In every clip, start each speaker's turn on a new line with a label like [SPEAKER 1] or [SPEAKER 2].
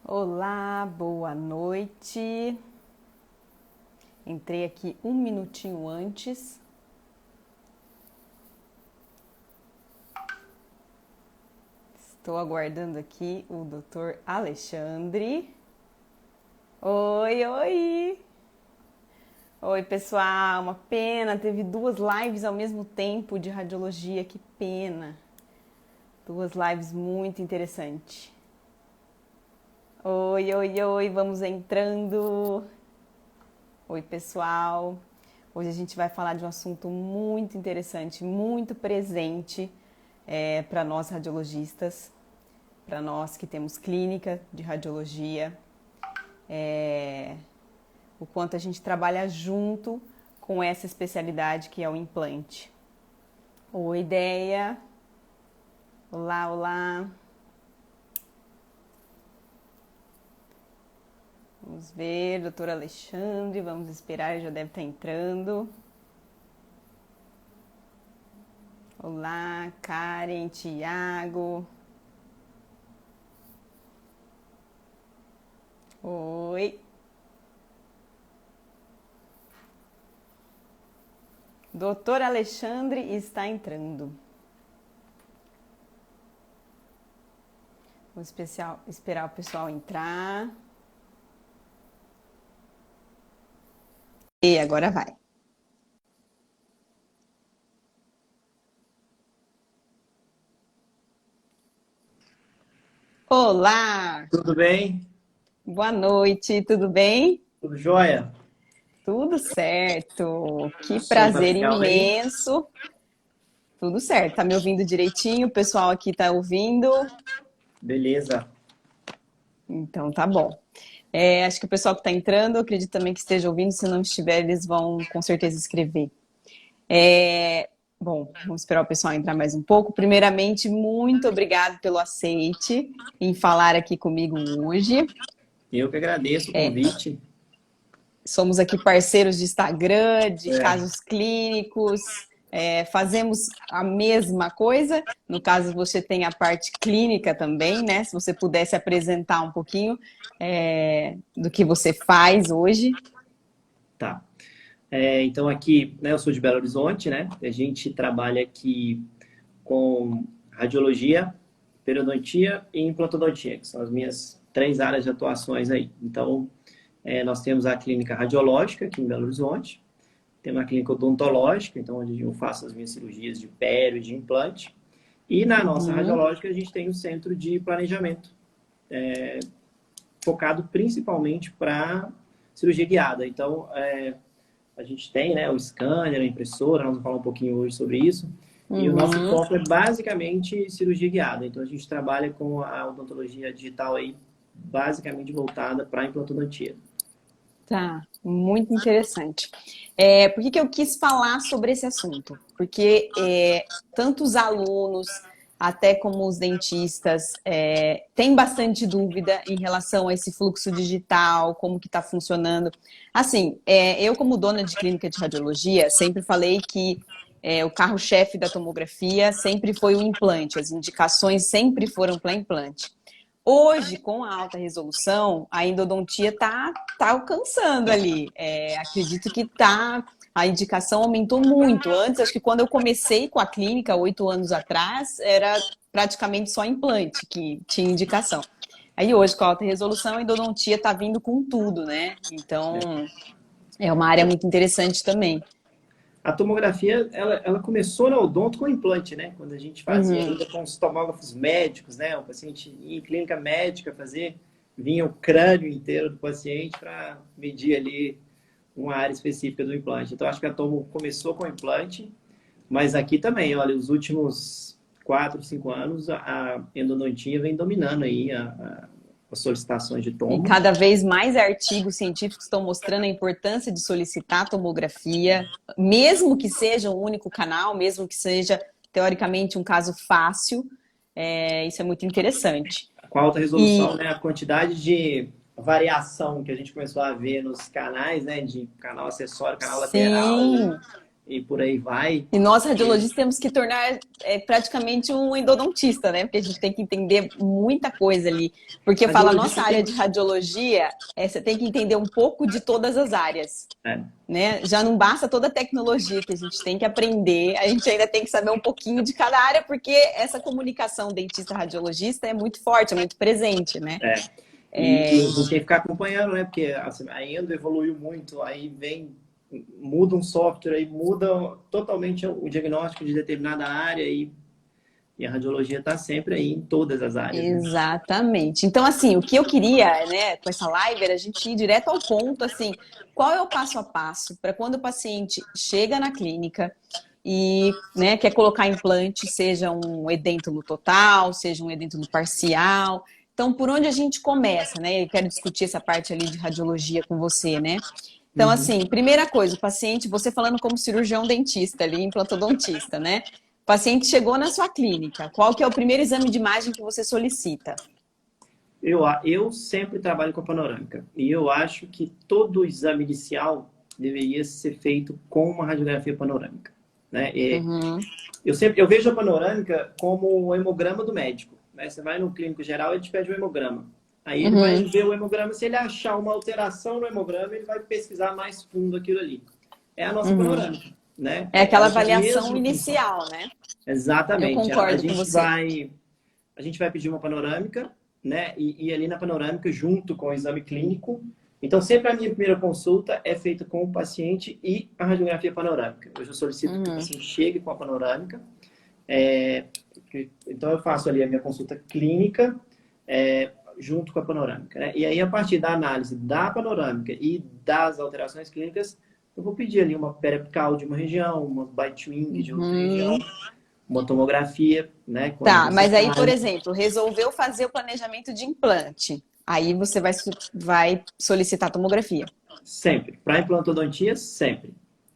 [SPEAKER 1] Olá, boa noite. Entrei aqui um minutinho antes. Estou aguardando aqui o Dr. Alexandre. Oi, oi! Oi, pessoal, uma pena, teve duas lives ao mesmo tempo de radiologia, que pena. Duas lives muito interessantes. Oi, oi, oi, vamos entrando. Oi, pessoal. Hoje a gente vai falar de um assunto muito interessante, muito presente para nós radiologistas, para nós que temos clínica de radiologia, o quanto a gente trabalha junto com essa especialidade que é o implante. Oi, Ideia. Olá, olá. Vamos ver, doutor Alexandre, vamos esperar, ele já deve estar entrando. Olá, Karen, Tiago. Oi. Doutor Alexandre está entrando. Vamos esperar o pessoal entrar. E agora vai. Olá!
[SPEAKER 2] Tudo bem?
[SPEAKER 1] Boa noite, tudo bem?
[SPEAKER 2] Tudo jóia?
[SPEAKER 1] Tudo certo. Que
[SPEAKER 2] Som tá
[SPEAKER 1] prazer
[SPEAKER 2] legal aí?
[SPEAKER 1] imenso. Tudo certo. Tá me ouvindo direitinho? O pessoal aqui tá ouvindo?
[SPEAKER 2] Beleza.
[SPEAKER 1] Então tá bom. Acho que o pessoal que está entrando, eu acredito também que esteja ouvindo. Se não estiver, eles vão com certeza escrever. Bom, vamos esperar o pessoal entrar mais um pouco. Primeiramente, muito obrigado pelo aceite em falar aqui comigo hoje.
[SPEAKER 2] Eu que agradeço o convite.
[SPEAKER 1] Somos aqui parceiros de Instagram, de
[SPEAKER 2] É,
[SPEAKER 1] casos clínicos, fazemos a mesma coisa. No caso, você tem a parte clínica também, né? Se você pudesse apresentar um pouquinho do que você faz hoje.
[SPEAKER 2] tá. Então aqui, né, eu sou de Belo Horizonte, né? A gente trabalha aqui com radiologia, periodontia e implantodontia, que são as minhas três áreas de atuações aí. Então, nós temos a clínica radiológica aqui em Belo Horizonte, temos a clínica odontológica, então onde eu faço as minhas cirurgias de pério e de implante. E na nossa
[SPEAKER 1] Uhum.
[SPEAKER 2] radiológica a gente tem o centro de planejamento, focado principalmente para cirurgia guiada. Então, a gente tem, né, o scanner, a impressora, nós vamos falar um pouquinho hoje sobre isso. E o nosso
[SPEAKER 1] Uhum.
[SPEAKER 2] foco é basicamente cirurgia guiada. Então, a gente trabalha com a odontologia digital aí, basicamente voltada para a implantodontia.
[SPEAKER 1] Tá, muito interessante. Por que que eu quis falar sobre esse assunto? Porque tanto os alunos, até como os dentistas, têm bastante dúvida em relação a esse fluxo digital, como que está funcionando. Assim, eu como dona de clínica de radiologia, sempre falei que o carro-chefe da tomografia sempre foi o implante, as indicações sempre foram para implante. Hoje, com a alta resolução, a endodontia tá alcançando ali. Acredito que a indicação aumentou muito. Antes, acho que quando eu comecei com a clínica, 8 anos atrás, era praticamente só implante que tinha indicação. Aí hoje, com a alta resolução, a endodontia está vindo com tudo, né? Então, é uma área muito interessante também.
[SPEAKER 2] A tomografia, ela começou na odonto com implante, né? Quando a gente fazia
[SPEAKER 1] Uhum.
[SPEAKER 2] ainda com os tomógrafos médicos, né? O paciente ia em clínica médica fazer, vinha o crânio inteiro do paciente para medir ali uma área específica do implante. Então, acho que a tomo começou com implante, mas aqui também, olha, os últimos 4, 5 anos, a endodontia vem dominando aí as solicitações de
[SPEAKER 1] E
[SPEAKER 2] tomo.
[SPEAKER 1] cada vez mais artigos científicos estão mostrando a importância de solicitar a tomografia, mesmo que seja um único canal, mesmo que seja, teoricamente, um caso fácil. Isso é muito interessante.
[SPEAKER 2] Com alta resolução,
[SPEAKER 1] E
[SPEAKER 2] né, a quantidade de variação que a gente começou a ver nos canais, né, de canal acessório, canal lateral,
[SPEAKER 1] sim,
[SPEAKER 2] e por aí vai.
[SPEAKER 1] E nós, radiologistas, temos que tornar praticamente um endodontista, né? Porque a gente tem que entender muita coisa ali. Porque fala, a nossa área de radiologia, você tem que entender um pouco de todas as áreas. Né? Já não basta toda a tecnologia que a gente tem que aprender, a gente ainda tem que saber um pouquinho de cada área, porque essa comunicação dentista-radiologista é muito forte, é muito presente, né?
[SPEAKER 2] E a gente tem que ficar acompanhando, né? Porque assim, a Endo evoluiu muito, aí muda um software, aí muda totalmente o diagnóstico de determinada área e a radiologia está sempre aí em todas as áreas.
[SPEAKER 1] Exatamente. Né? Então, assim, o que eu queria, né, com essa live era a gente ir direto ao ponto, assim, qual é o passo a passo para quando o paciente chega na clínica e, né, quer colocar implante, seja um edêntulo total, seja um edêntulo parcial. Então, por onde a gente começa, né? Eu quero discutir essa parte ali de radiologia com você, né? Então, assim, primeira coisa, o paciente, você falando como cirurgião dentista ali, implantodontista, né? O paciente chegou na sua clínica, qual que é o primeiro exame de imagem que você solicita?
[SPEAKER 2] Eu sempre trabalho com a panorâmica e eu acho que todo exame inicial deveria ser feito com uma radiografia panorâmica. Né? Eu vejo a panorâmica como o hemograma do médico. Né? Você vai no clínico geral, ele te pede o hemograma. Aí ele vai ver o hemograma, se ele achar uma alteração no hemograma, ele vai pesquisar mais fundo aquilo ali. É a nossa panorâmica. Né?
[SPEAKER 1] É aquela avaliação inicial, né?
[SPEAKER 2] Exatamente.
[SPEAKER 1] Eu concordo com você.
[SPEAKER 2] A gente vai pedir uma panorâmica, né? E ali na panorâmica, junto com o exame clínico. Então, sempre a minha primeira consulta é feita com o paciente e a radiografia panorâmica. Eu já solicito que o paciente chegue com a panorâmica. Então, eu faço ali a minha consulta clínica junto com a panorâmica. Né? E aí, a partir da análise da panorâmica e das alterações clínicas, eu vou pedir ali uma periapical de uma região, uma bite wing de outra região, uma tomografia, né?
[SPEAKER 1] Tá, mas aí, por exemplo, resolveu fazer o planejamento de implante. Aí você vai solicitar tomografia.
[SPEAKER 2] Sempre. Para implantodontia, sempre.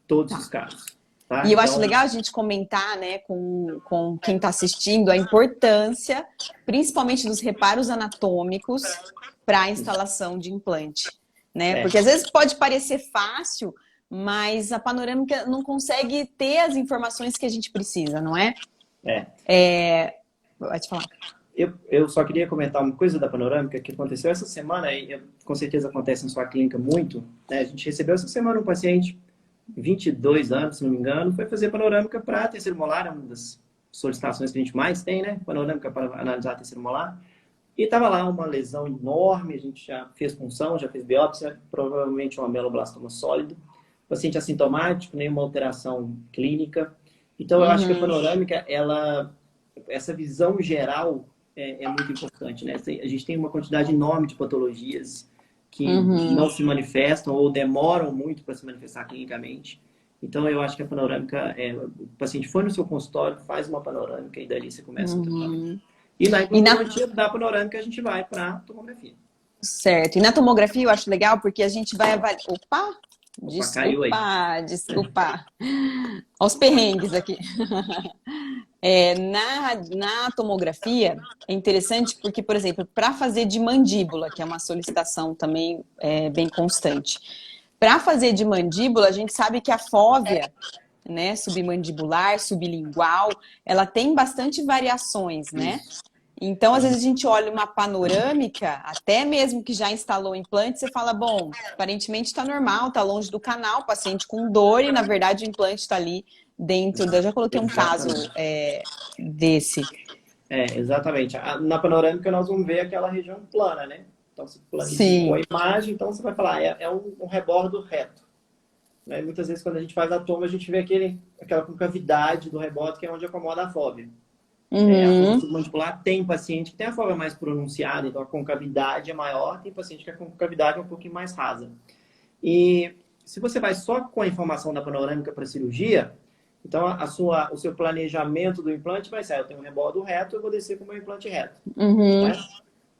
[SPEAKER 2] Todos os casos. Tá?
[SPEAKER 1] E eu acho legal a gente comentar, né, com quem está assistindo, a importância, principalmente dos reparos anatômicos para a instalação de implante. Né? Porque às vezes pode parecer fácil, mas a panorâmica não consegue ter as informações que a gente precisa, não é? Vai te falar.
[SPEAKER 2] Eu só queria comentar uma coisa da panorâmica que aconteceu essa semana, e com certeza acontece na sua clínica muito. Né? A gente recebeu essa semana um paciente, 22 anos, se não me engano, foi fazer panorâmica para terceiro molar, é uma das solicitações que a gente mais tem, né? Panorâmica para analisar terceiro molar. E estava lá uma lesão enorme, a gente já fez punção, já fez biópsia, provavelmente um ameloblastoma sólido. Paciente assintomático, nenhuma alteração clínica. Então, eu acho que a panorâmica, essa visão geral é muito importante, né? A gente tem uma quantidade enorme de patologias que não se manifestam ou demoram muito para se manifestar clinicamente. Então, eu acho que a panorâmica, o paciente foi no seu consultório, faz uma panorâmica e dali você começa a tratar. E na implantodontia da panorâmica, a gente vai para a tomografia.
[SPEAKER 1] Certo. E na tomografia eu acho legal porque a gente vai avaliar...
[SPEAKER 2] Caiu aí.
[SPEAKER 1] Desculpa. Aos perrengues aqui. Na tomografia é interessante porque, por exemplo, para fazer de mandíbula, que é uma solicitação também bem constante, para fazer de mandíbula, a gente sabe que a fóvea, né, submandibular, sublingual, ela tem bastante variações, né? Então, às vezes a gente olha uma panorâmica, até mesmo que já instalou o implante, você fala, bom, aparentemente está normal, está longe do canal, paciente com dor e, na verdade, o implante está ali dentro. Eu já coloquei um caso desse.
[SPEAKER 2] Exatamente. Na panorâmica, nós vamos ver aquela região plana, né? Então, você planificou a imagem, então você vai falar, é um rebordo reto. Né? Muitas vezes, quando a gente faz a toma, a gente vê aquela concavidade do rebordo, que é onde acomoda a fóvea. A fóvea submandibular tem paciente que tem a fóvea mais pronunciada, então a concavidade é maior, tem paciente que a concavidade é um pouquinho mais rasa. E se você vai só com a informação da panorâmica para a cirurgia, então o seu planejamento do implante vai ser, eu tenho um rebordo reto, eu vou descer com o meu implante reto. Né?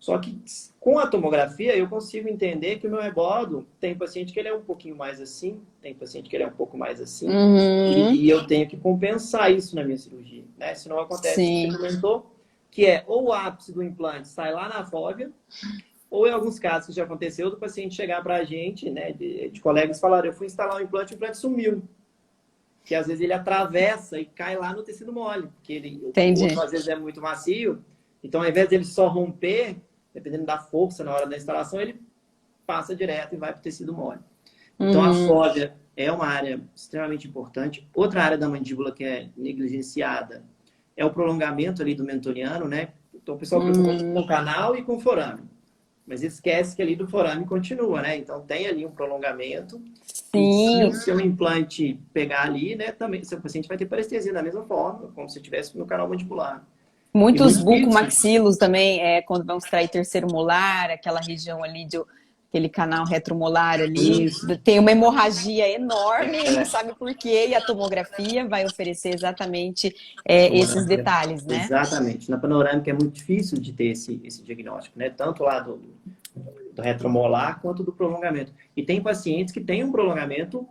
[SPEAKER 2] Só que com a tomografia eu consigo entender que o meu rebordo tem paciente que ele é um pouquinho mais assim, tem paciente que ele é um pouco mais assim, e eu tenho que compensar isso na minha cirurgia. Né? Se não acontece o que você comentou, que é ou o ápice do implante sai lá na fóvea, ou em alguns casos que já aconteceu, do paciente chegar para a gente, né, de colegas falar, eu fui instalar o implante sumiu. que às vezes ele atravessa e cai lá no tecido mole, porque o
[SPEAKER 1] Entendi.
[SPEAKER 2] outro às vezes é muito macio, então ao invés dele só romper, dependendo da força na hora da instalação, ele passa direto e vai para o tecido mole. Então a fóvea é uma área extremamente importante. Outra área da mandíbula que é negligenciada é o prolongamento ali do mentoniano, né? Então o pessoal preocupa com o canal e com o forame. Mas esquece que ali do forame continua, né? Então tem ali um prolongamento. E se o seu implante pegar ali, né, também seu paciente vai ter parestesia da mesma forma, como se estivesse no canal mandibular.
[SPEAKER 1] Muitos bucomaxilos também, quando vão extrair terceiro molar, aquela região ali, aquele canal retromolar ali, tem uma hemorragia enorme e não sabe por quê, e a tomografia vai oferecer exatamente esses detalhes, né?
[SPEAKER 2] Exatamente. Na panorâmica é muito difícil de ter esse diagnóstico, né? Tanto lá do retromolar quanto do prolongamento. E tem pacientes que têm um prolongamento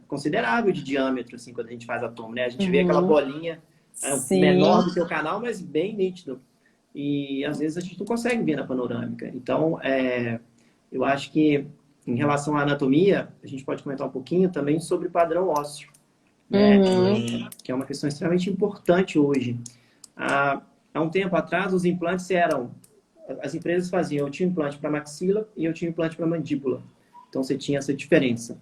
[SPEAKER 2] considerável de diâmetro, assim, quando a gente faz a tomo, né? A gente vê aquela bolinha menor do que o canal, mas bem nítido. E às vezes a gente não consegue ver na panorâmica. Então, eu acho que em relação à anatomia, a gente pode comentar um pouquinho também sobre padrão ósseo, né? Que é uma questão extremamente importante hoje. Há um tempo atrás, os implantes as empresas faziam, eu tinha implante para maxila e eu tinha implante para mandíbula. Então você tinha essa diferença.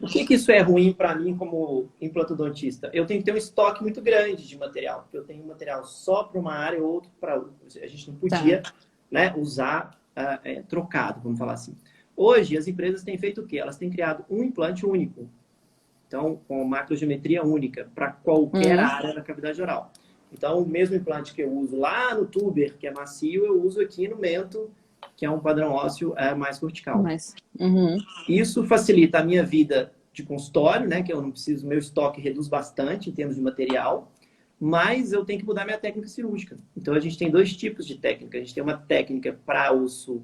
[SPEAKER 2] Por que isso é ruim para mim como implantodontista? Eu tenho que ter um estoque muito grande de material, porque eu tenho material só para uma área e outro para outra. A gente não podia né, usar trocado, vamos falar assim. Hoje, as empresas têm feito o quê? Elas têm criado um implante único. Então, com macrogeometria única para qualquer área da cavidade oral. Então, o mesmo implante que eu uso lá no tuber, que é macio, eu uso aqui no mento, que é um padrão ósseo mais cortical. Isso facilita a minha vida de consultório, né? Que eu não preciso, meu estoque reduz bastante em termos de material, mas eu tenho que mudar minha técnica cirúrgica. Então, a gente tem dois tipos de técnica. A gente tem uma técnica para osso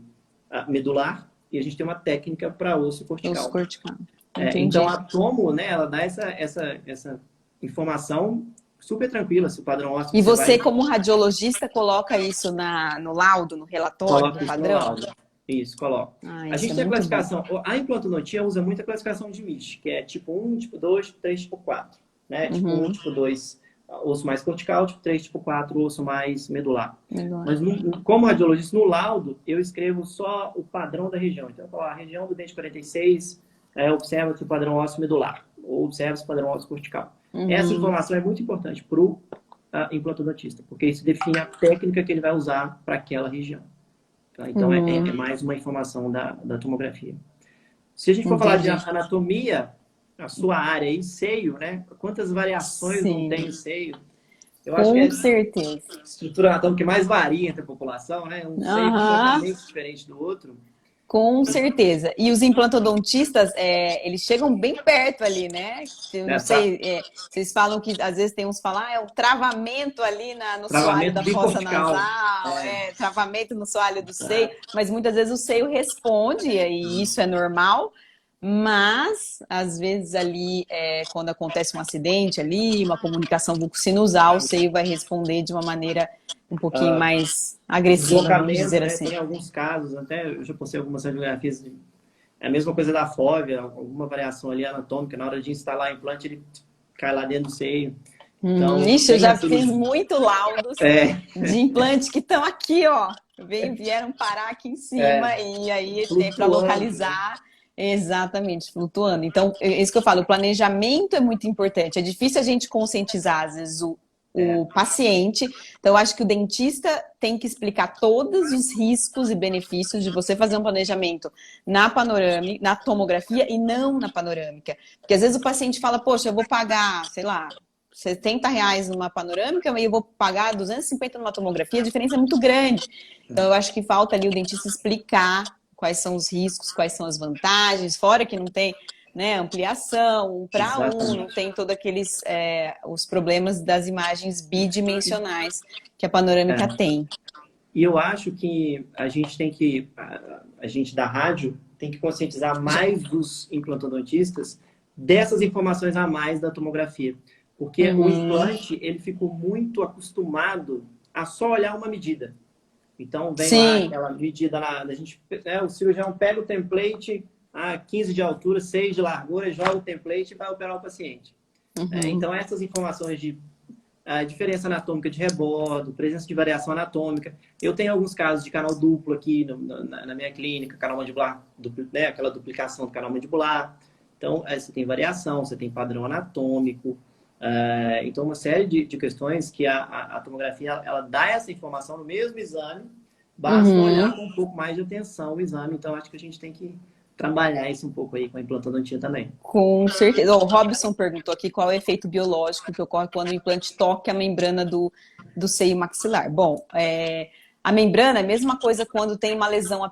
[SPEAKER 2] medular e a gente tem uma técnica para osso cortical.
[SPEAKER 1] Osso cortical.
[SPEAKER 2] Então, a tomo, né? Ela dá essa informação super tranquila, se o padrão ósseo...
[SPEAKER 1] E você, como radiologista, coloca isso no laudo, no relatório do padrão?
[SPEAKER 2] No laudo. Isso, coloco. A gente tem a classificação... A implantodontia usa muito a classificação de MISH, que é tipo 1, tipo 2, tipo 3, tipo 4. Né? Tipo 1, tipo 2, osso mais cortical, tipo 3, tipo 4, osso mais medular. Mas como radiologista, no laudo, eu escrevo só o padrão da região. Então, eu falo, a região do dente 46, observa-se o padrão ósseo medular, ou observa-se o padrão ósseo cortical. Essa informação é muito importante para o implantodontista, porque isso define a técnica que ele vai usar para aquela região. Tá? Então, é mais uma informação da tomografia. Se a gente for falar de anatomia, a sua área e seio, né? Quantas variações não tem o seio? Eu acho que é
[SPEAKER 1] certeza.
[SPEAKER 2] A estrutura anatômica que mais varia entre a população, né? Um seio completamente diferente do outro.
[SPEAKER 1] Com certeza. E os implantodontistas, eles chegam bem perto ali, né? Eu não sei, vocês falam que às vezes tem uns que falam, é o travamento ali no soalho da fossa nasal, travamento no soalho do seio, mas muitas vezes o seio responde, e isso é normal, mas às vezes ali, quando acontece um acidente ali, uma comunicação bucosinusal, o seio vai responder de uma maneira um pouquinho mais agressiva, vamos dizer assim.
[SPEAKER 2] Tem alguns casos, até eu já postei algumas radiografias, é a mesma coisa da fóvea, alguma variação ali anatômica, na hora de instalar o implante, ele cai lá dentro do seio. Então,
[SPEAKER 1] eu já fiz muito laudos de implante que estão aqui, ó, vieram parar aqui em cima, e aí tem para localizar. Exatamente, flutuando. Então, é isso que eu falo, o planejamento é muito importante. É difícil a gente conscientizar, às vezes, o paciente. Então, eu acho que o dentista tem que explicar todos os riscos e benefícios de você fazer um planejamento na panorâmica, na tomografia e não na panorâmica. Porque às vezes o paciente fala, poxa, eu vou pagar, sei lá, R$70 numa panorâmica e eu vou pagar 250 numa tomografia, a diferença é muito grande. Então, eu acho que falta ali o dentista explicar quais são os riscos, quais são as vantagens, fora que não tem ampliação, 1 para 1, não tem todos aqueles os problemas das imagens bidimensionais que a panorâmica tem.
[SPEAKER 2] E eu acho que a gente da rádio tem que conscientizar mais os implantodontistas dessas informações a mais da tomografia. Porque o implante, ele ficou muito acostumado a só olhar uma medida. Então, vem lá aquela medida, o cirurgião pega o template, 15 de altura, 6 de largura, joga o template e vai operar o paciente. Então, essas informações de diferença anatômica de rebordo, presença de variação anatômica. Eu tenho alguns casos de canal duplo aqui na minha clínica, canal mandibular, né, aquela duplicação do canal mandibular. Então, você tem variação, você tem padrão anatômico. Então, uma série de questões que a tomografia ela dá essa informação no mesmo exame, basta olhar com um pouco mais de atenção o exame. Então, acho que a gente tem que trabalhar isso um pouco aí com a implantodontia também.
[SPEAKER 1] Com certeza. O Robson perguntou aqui qual é o efeito biológico que ocorre quando o implante toca a membrana do seio maxilar. Bom, a membrana é a mesma coisa quando tem uma lesão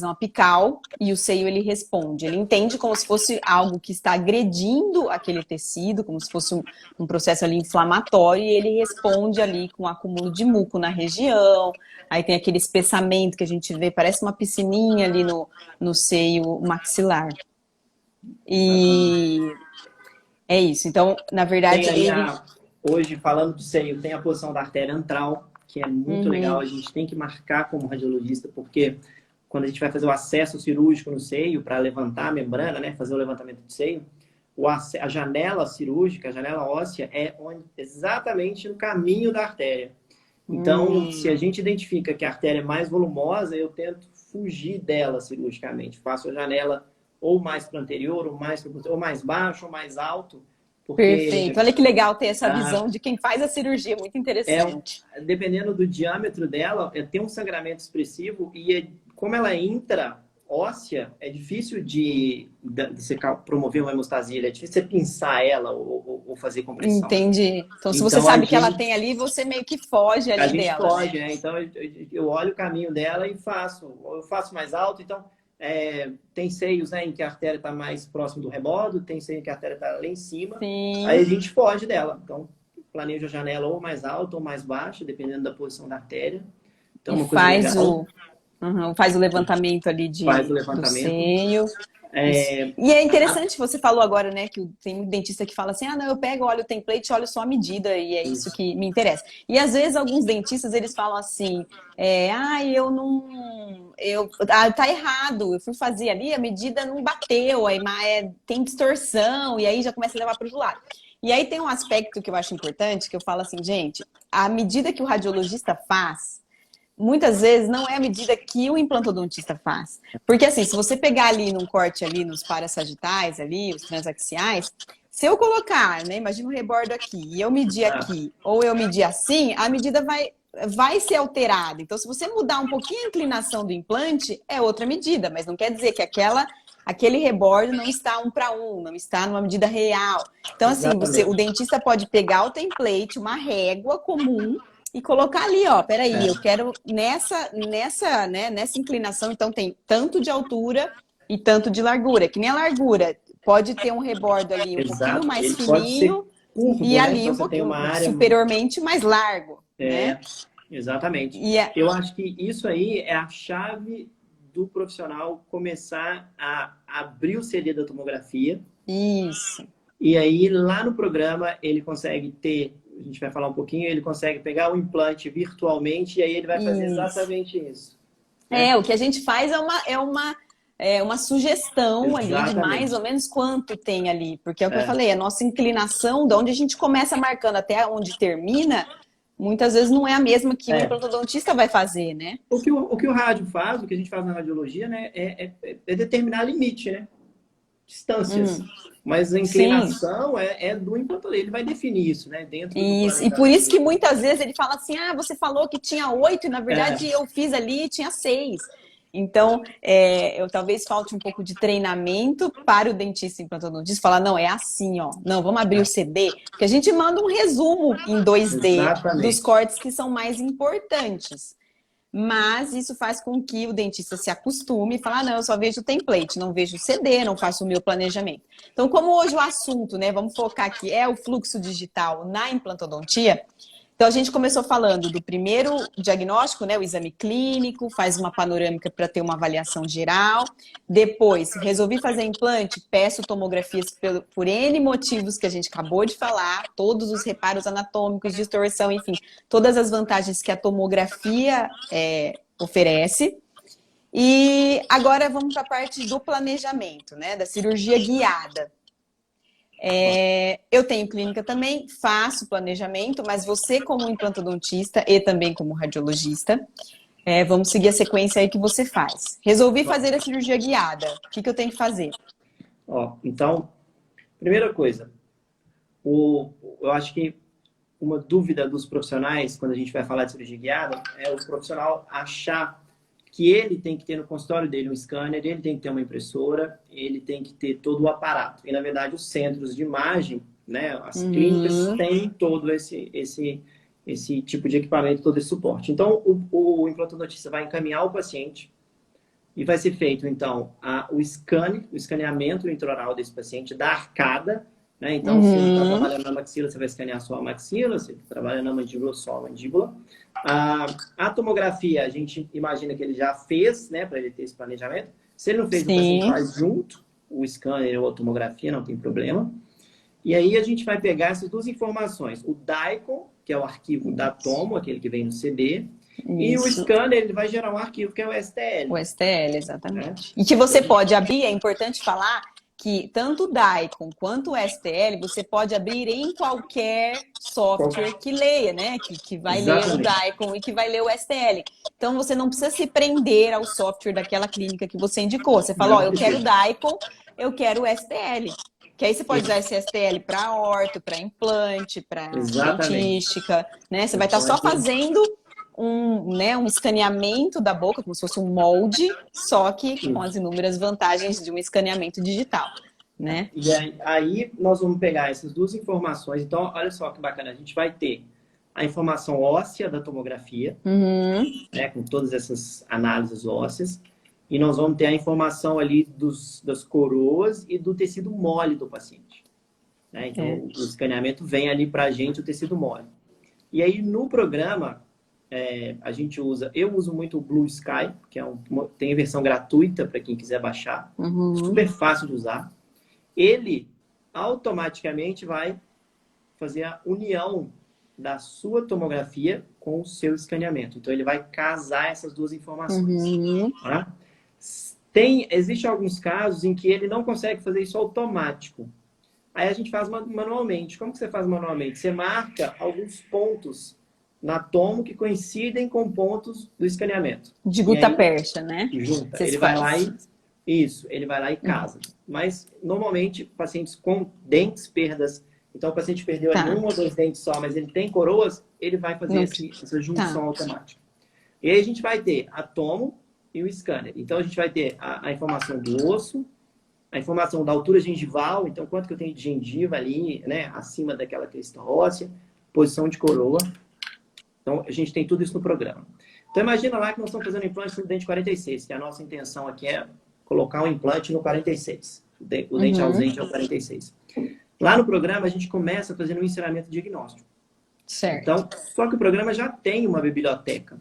[SPEAKER 1] apical e o seio ele responde. Ele entende como se fosse algo que está agredindo aquele tecido, como se fosse um processo ali inflamatório, e ele responde ali com acúmulo de muco na região. Aí tem aquele espessamento que a gente vê, parece uma piscininha ali no seio maxilar. E é isso. Então, na verdade,
[SPEAKER 2] hoje, falando do seio, tem a posição da artéria antral, que é muito legal. A gente tem que marcar como radiologista, porque quando a gente vai fazer o acesso cirúrgico no seio, para levantar a membrana, né, fazer o levantamento do seio, a janela cirúrgica, a janela óssea, é exatamente no caminho da artéria. Então, se a gente identifica que a artéria é mais volumosa, eu tento fugir dela cirurgicamente. Faço a janela ou mais para o anterior, ou mais baixo, ou mais alto. Porque,
[SPEAKER 1] perfeito. Olha que legal ter essa visão de quem faz a cirurgia, muito interessante.
[SPEAKER 2] Dependendo do diâmetro dela, tem um sangramento expressivo e como ela é intra-óssea, é difícil de você promover uma hemostasia, é difícil você pinçar ela ou fazer compressão.
[SPEAKER 1] Entendi. Então, se você sabe que ela tem ali, você meio que foge ali dela.
[SPEAKER 2] A gente foge, né? Então, eu olho o caminho dela e faço. Eu faço mais alto, então... tem seios, né, em que a artéria está mais próximo do rebordo, tem seio em que a artéria está lá em cima.
[SPEAKER 1] Sim.
[SPEAKER 2] Aí a gente foge dela. Então, planeja a janela ou mais alta ou mais baixa, dependendo da posição da artéria. Então, uma coisa legal.
[SPEAKER 1] Faz o levantamento ali do seio. E é interessante, você falou agora, né, que tem muito dentista que fala assim, não, eu pego, olho o template, olho só a medida e é isso que me interessa. E às vezes alguns dentistas, eles falam assim, tá errado, eu fui fazer ali, a medida não bateu, aí tem distorção, e aí já começa a levar para o outro lado. E aí tem um aspecto que eu acho importante, que eu falo assim, gente, a medida que o radiologista faz, muitas vezes não é a medida que o implantodontista faz. Porque assim, se você pegar ali num corte ali nos parassagitais ali, os transaxiais, se eu colocar, né, imagina um rebordo aqui, e eu medir aqui, ou eu medir assim, a medida vai ser alterada. Então, se você mudar um pouquinho a inclinação do implante, é outra medida, mas não quer dizer que aquele rebordo não está 1:1, não está numa medida real. Então, assim, o dentista pode pegar o template, uma régua comum, e colocar ali, ó, peraí, eu quero nessa inclinação, então tem tanto de altura e tanto de largura. Que nem a largura, pode ter um rebordo ali um pouquinho mais fininho curvo, e ali então, um pouquinho superiormente mais largo. Né?
[SPEAKER 2] Exatamente. Eu acho que isso aí é a chave do profissional começar a abrir o CD da tomografia.
[SPEAKER 1] Isso.
[SPEAKER 2] E aí, lá no programa, ele consegue ter... A gente vai falar um pouquinho, ele consegue pegar o implante virtualmente e aí ele vai fazer exatamente isso.
[SPEAKER 1] O que a gente faz é uma sugestão ali de mais ou menos quanto tem ali. Porque é o que eu falei, a nossa inclinação, de onde a gente começa marcando até onde termina, muitas vezes não é a mesma que o implantodontista vai fazer, né?
[SPEAKER 2] O que o rádio faz, o que a gente faz na radiologia, né, é determinar limite, né? Distâncias. Mas a inclinação é do implantador, ele vai definir isso, né? Dentro
[SPEAKER 1] isso. E por isso que muitas vezes ele fala assim, você falou que tinha 8 e na verdade eu fiz ali e tinha 6. Então, eu talvez falte um pouco de treinamento para o dentista implantodontisto falar, não, é assim, ó. Não, vamos abrir o CD, porque a gente manda um resumo em 2D dos cortes que são mais importantes. Mas isso faz com que o dentista se acostume e fale, não, eu só vejo o template, não vejo o CD, não faço o meu planejamento. Então, como hoje o assunto, né, vamos focar aqui, é o fluxo digital na implantodontia, então a gente começou falando do primeiro diagnóstico, né, o exame clínico, faz uma panorâmica para ter uma avaliação geral. Depois, resolvi fazer implante, peço tomografias por N motivos que a gente acabou de falar, todos os reparos anatômicos, distorção, enfim, todas as vantagens que a tomografia oferece. E agora vamos para a parte do planejamento, né? Da cirurgia guiada. Eu tenho clínica também, faço planejamento, mas você como implantodontista e também como radiologista, vamos seguir a sequência aí que você faz. Resolvi fazer a cirurgia guiada. O que eu tenho que fazer?
[SPEAKER 2] Então, primeira coisa, eu acho que uma dúvida dos profissionais, quando a gente vai falar de cirurgia guiada, é o profissional achar que ele tem que ter no consultório dele um scanner, ele tem que ter uma impressora, ele tem que ter todo o aparato. E, na verdade, os centros de imagem, né, as clínicas têm todo esse tipo de equipamento, todo esse suporte. Então, o implantodontista vai encaminhar o paciente e vai ser feito, então, o escaneamento intraoral desse paciente, da arcada, né? Então, se ele está trabalhando na maxila, você vai escanear só a maxila, se ele trabalha na mandíbula, só a mandíbula. A tomografia, a gente imagina que ele já fez, né, para ele ter esse planejamento. Se ele não fez, o paciente faz junto, o scanner ou a tomografia, não tem problema. E aí a gente vai pegar essas duas informações. O DICOM, que é o arquivo da tomo, aquele que vem no CD, e o scanner, ele vai gerar um arquivo que é o STL.
[SPEAKER 1] O STL, exatamente. E que você pode abrir, é importante falar que tanto o DICOM quanto o STL, você pode abrir em qualquer software que leia, né? Que vai ler o DICOM e que vai ler o STL. Então, você não precisa se prender ao software daquela clínica que você indicou. Você fala, eu quero o DICOM, eu quero o STL. Que aí você pode usar esse STL para orto, para implante, para dentística, né? Você vai estar só fazendo um escaneamento da boca, como se fosse um molde, só que com as inúmeras vantagens de um escaneamento digital, né?
[SPEAKER 2] E aí nós vamos pegar essas duas informações. Então, olha só que bacana, a gente vai ter a informação óssea da tomografia, né, com todas essas análises ósseas, e nós vamos ter a informação ali das coroas e do tecido mole do paciente. Né? Então, o escaneamento vem ali para a gente, o tecido mole. E aí, no programa, eu uso muito o Blue Sky, que tem a versão gratuita para quem quiser baixar. Super fácil de usar. Ele automaticamente vai fazer a união da sua tomografia com o seu escaneamento. Então, ele vai casar essas duas informações. Tá? Existem alguns casos em que ele não consegue fazer isso automático. Aí a gente faz manualmente. Como que você faz manualmente? Você marca alguns pontos na tomo que coincidem com pontos do escaneamento.
[SPEAKER 1] De gutta-percha, né?
[SPEAKER 2] Junta. Ele vai lá ele vai lá e casa. Mas, normalmente, pacientes com dentes, perdas, então o paciente perdeu ali 1 ou 2 dentes só, mas ele tem coroas, ele vai fazer essa junção automática. E aí a gente vai ter a tomo e o scanner. Então, a gente vai ter a informação do osso, a informação da altura gengival, então quanto que eu tenho de gengiva ali, né, acima daquela crista óssea, posição de coroa. Então, a gente tem tudo isso no programa. Então, imagina lá que nós estamos fazendo implante no dente 46, que a nossa intenção aqui é colocar um implante no 46. O dente ausente é o 46. Lá no programa, a gente começa fazendo um ensinamento diagnóstico.
[SPEAKER 1] Certo.
[SPEAKER 2] Então, só que o programa já tem uma biblioteca.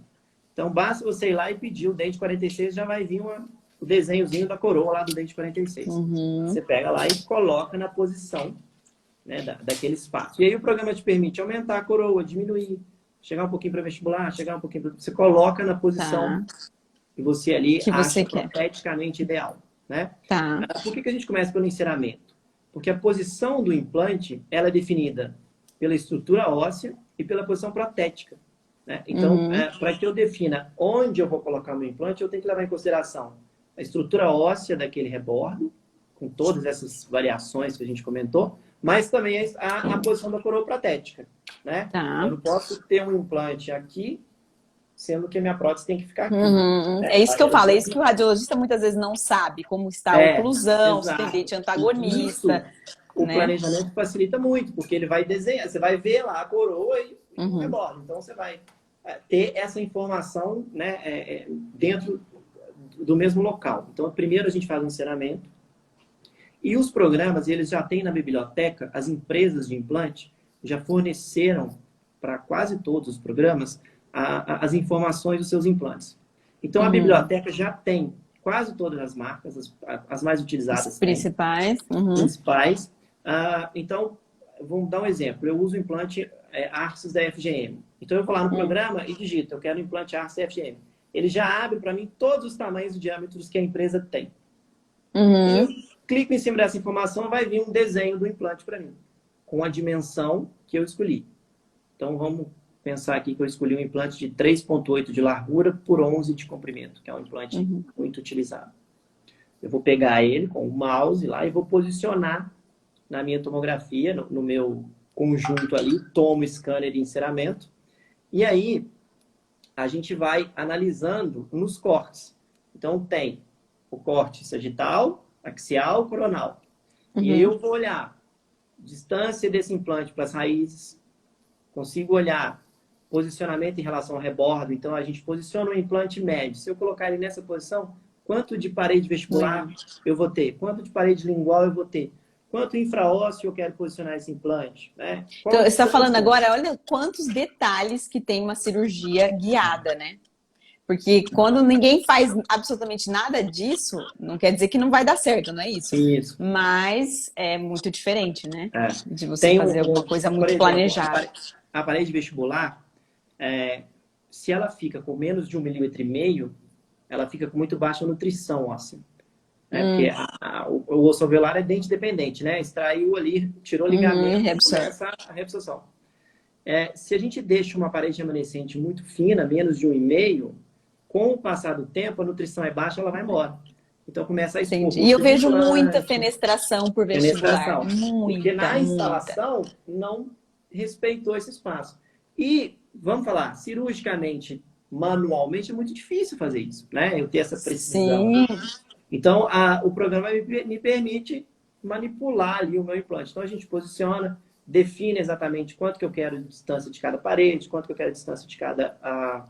[SPEAKER 2] Então, basta você ir lá e pedir o dente 46, já vai vir o desenhozinho da coroa lá do dente 46. Você pega lá e coloca na posição, né, daquele espaço. E aí o programa te permite aumentar a coroa, diminuir, chegar um pouquinho para vestibular, chegar um pouquinho para... Você coloca na posição que você ali acha proteticamente ideal, né? Por que a gente começa pelo enceramento? Porque a posição do implante, ela é definida pela estrutura óssea e pela posição protética, né? Então, para que eu defina onde eu vou colocar o meu implante, eu tenho que levar em consideração a estrutura óssea daquele rebordo, com todas essas variações que a gente comentou, mas também a posição da coroa protética, né? Eu não posso ter um implante aqui, sendo que a minha prótese tem que ficar aqui.
[SPEAKER 1] É isso que eu falo, é isso que o radiologista muitas vezes não sabe, como está a oclusão, se tem dente antagonista.
[SPEAKER 2] O planejamento facilita muito, porque ele vai desenhar, você vai ver lá a coroa e o rebordo. Então, você vai ter essa informação, né, dentro do mesmo local. Então, primeiro a gente faz um encerramento. E os programas, eles já têm na biblioteca, as empresas de implante já forneceram para quase todos os programas as informações dos seus implantes. Então, a biblioteca já tem quase todas as marcas, as mais utilizadas.
[SPEAKER 1] As principais.
[SPEAKER 2] Principais. Então, vamos dar um exemplo. Eu uso o implante Arcis da FGM. Então, eu vou lá no programa e digito, eu quero o implante Arcis da FGM. ele já abre para mim todos os tamanhos e diâmetros que a empresa tem.
[SPEAKER 1] Uhum.
[SPEAKER 2] Eu clico em cima dessa informação, vai vir um desenho do implante para mim, com a dimensão que eu escolhi. Então, vamos pensar aqui que eu escolhi um implante de 3,8 de largura por 11 de comprimento, que é um implante muito utilizado. Eu vou pegar ele com o mouse lá e vou posicionar na minha tomografia, no meu conjunto ali, tomo, scanner e enceramento. E aí, a gente vai analisando nos cortes. Então, tem o corte sagital, axial, coronal. E aí eu vou olhar distância desse implante para as raízes, consigo olhar posicionamento em relação ao rebordo. Então, a gente posiciona o implante médio. Se eu colocar ele nessa posição, quanto de parede vestibular eu vou ter? Quanto de parede lingual eu vou ter? Quanto infraósseo eu quero posicionar esse implante? Né?
[SPEAKER 1] Então, você está falando agora, olha quantos detalhes que tem uma cirurgia guiada, né? Porque quando ninguém faz absolutamente nada disso, não quer dizer que não vai dar certo, não é isso?
[SPEAKER 2] Isso.
[SPEAKER 1] Mas é muito diferente, né?
[SPEAKER 2] É.
[SPEAKER 1] De você fazer alguma coisa muito
[SPEAKER 2] exemplo,
[SPEAKER 1] planejada.
[SPEAKER 2] A parede vestibular, se ela fica com menos de 1,5 milímetro, ela fica com muito baixa nutrição óssea. Porque o osso alveolar é dente dependente, né? Extraiu ali, tirou o ligamento, começa a reabsorção. Se a gente deixa uma parede remanescente muito fina, menos de 1,5, com o passar do tempo, a nutrição é baixa, ela vai embora. Então começa a expor.
[SPEAKER 1] E eu vejo muita fenestração por vestibular.
[SPEAKER 2] Porque na instalação não respeitou esse espaço. E, vamos falar, cirurgicamente, manualmente, é muito difícil fazer isso, né? Eu ter essa precisão.
[SPEAKER 1] Sim.
[SPEAKER 2] Então, o programa me permite manipular ali o meu implante. Então, a gente posiciona, define exatamente quanto que eu quero de distância de cada parede, quanto que eu quero de distância de cada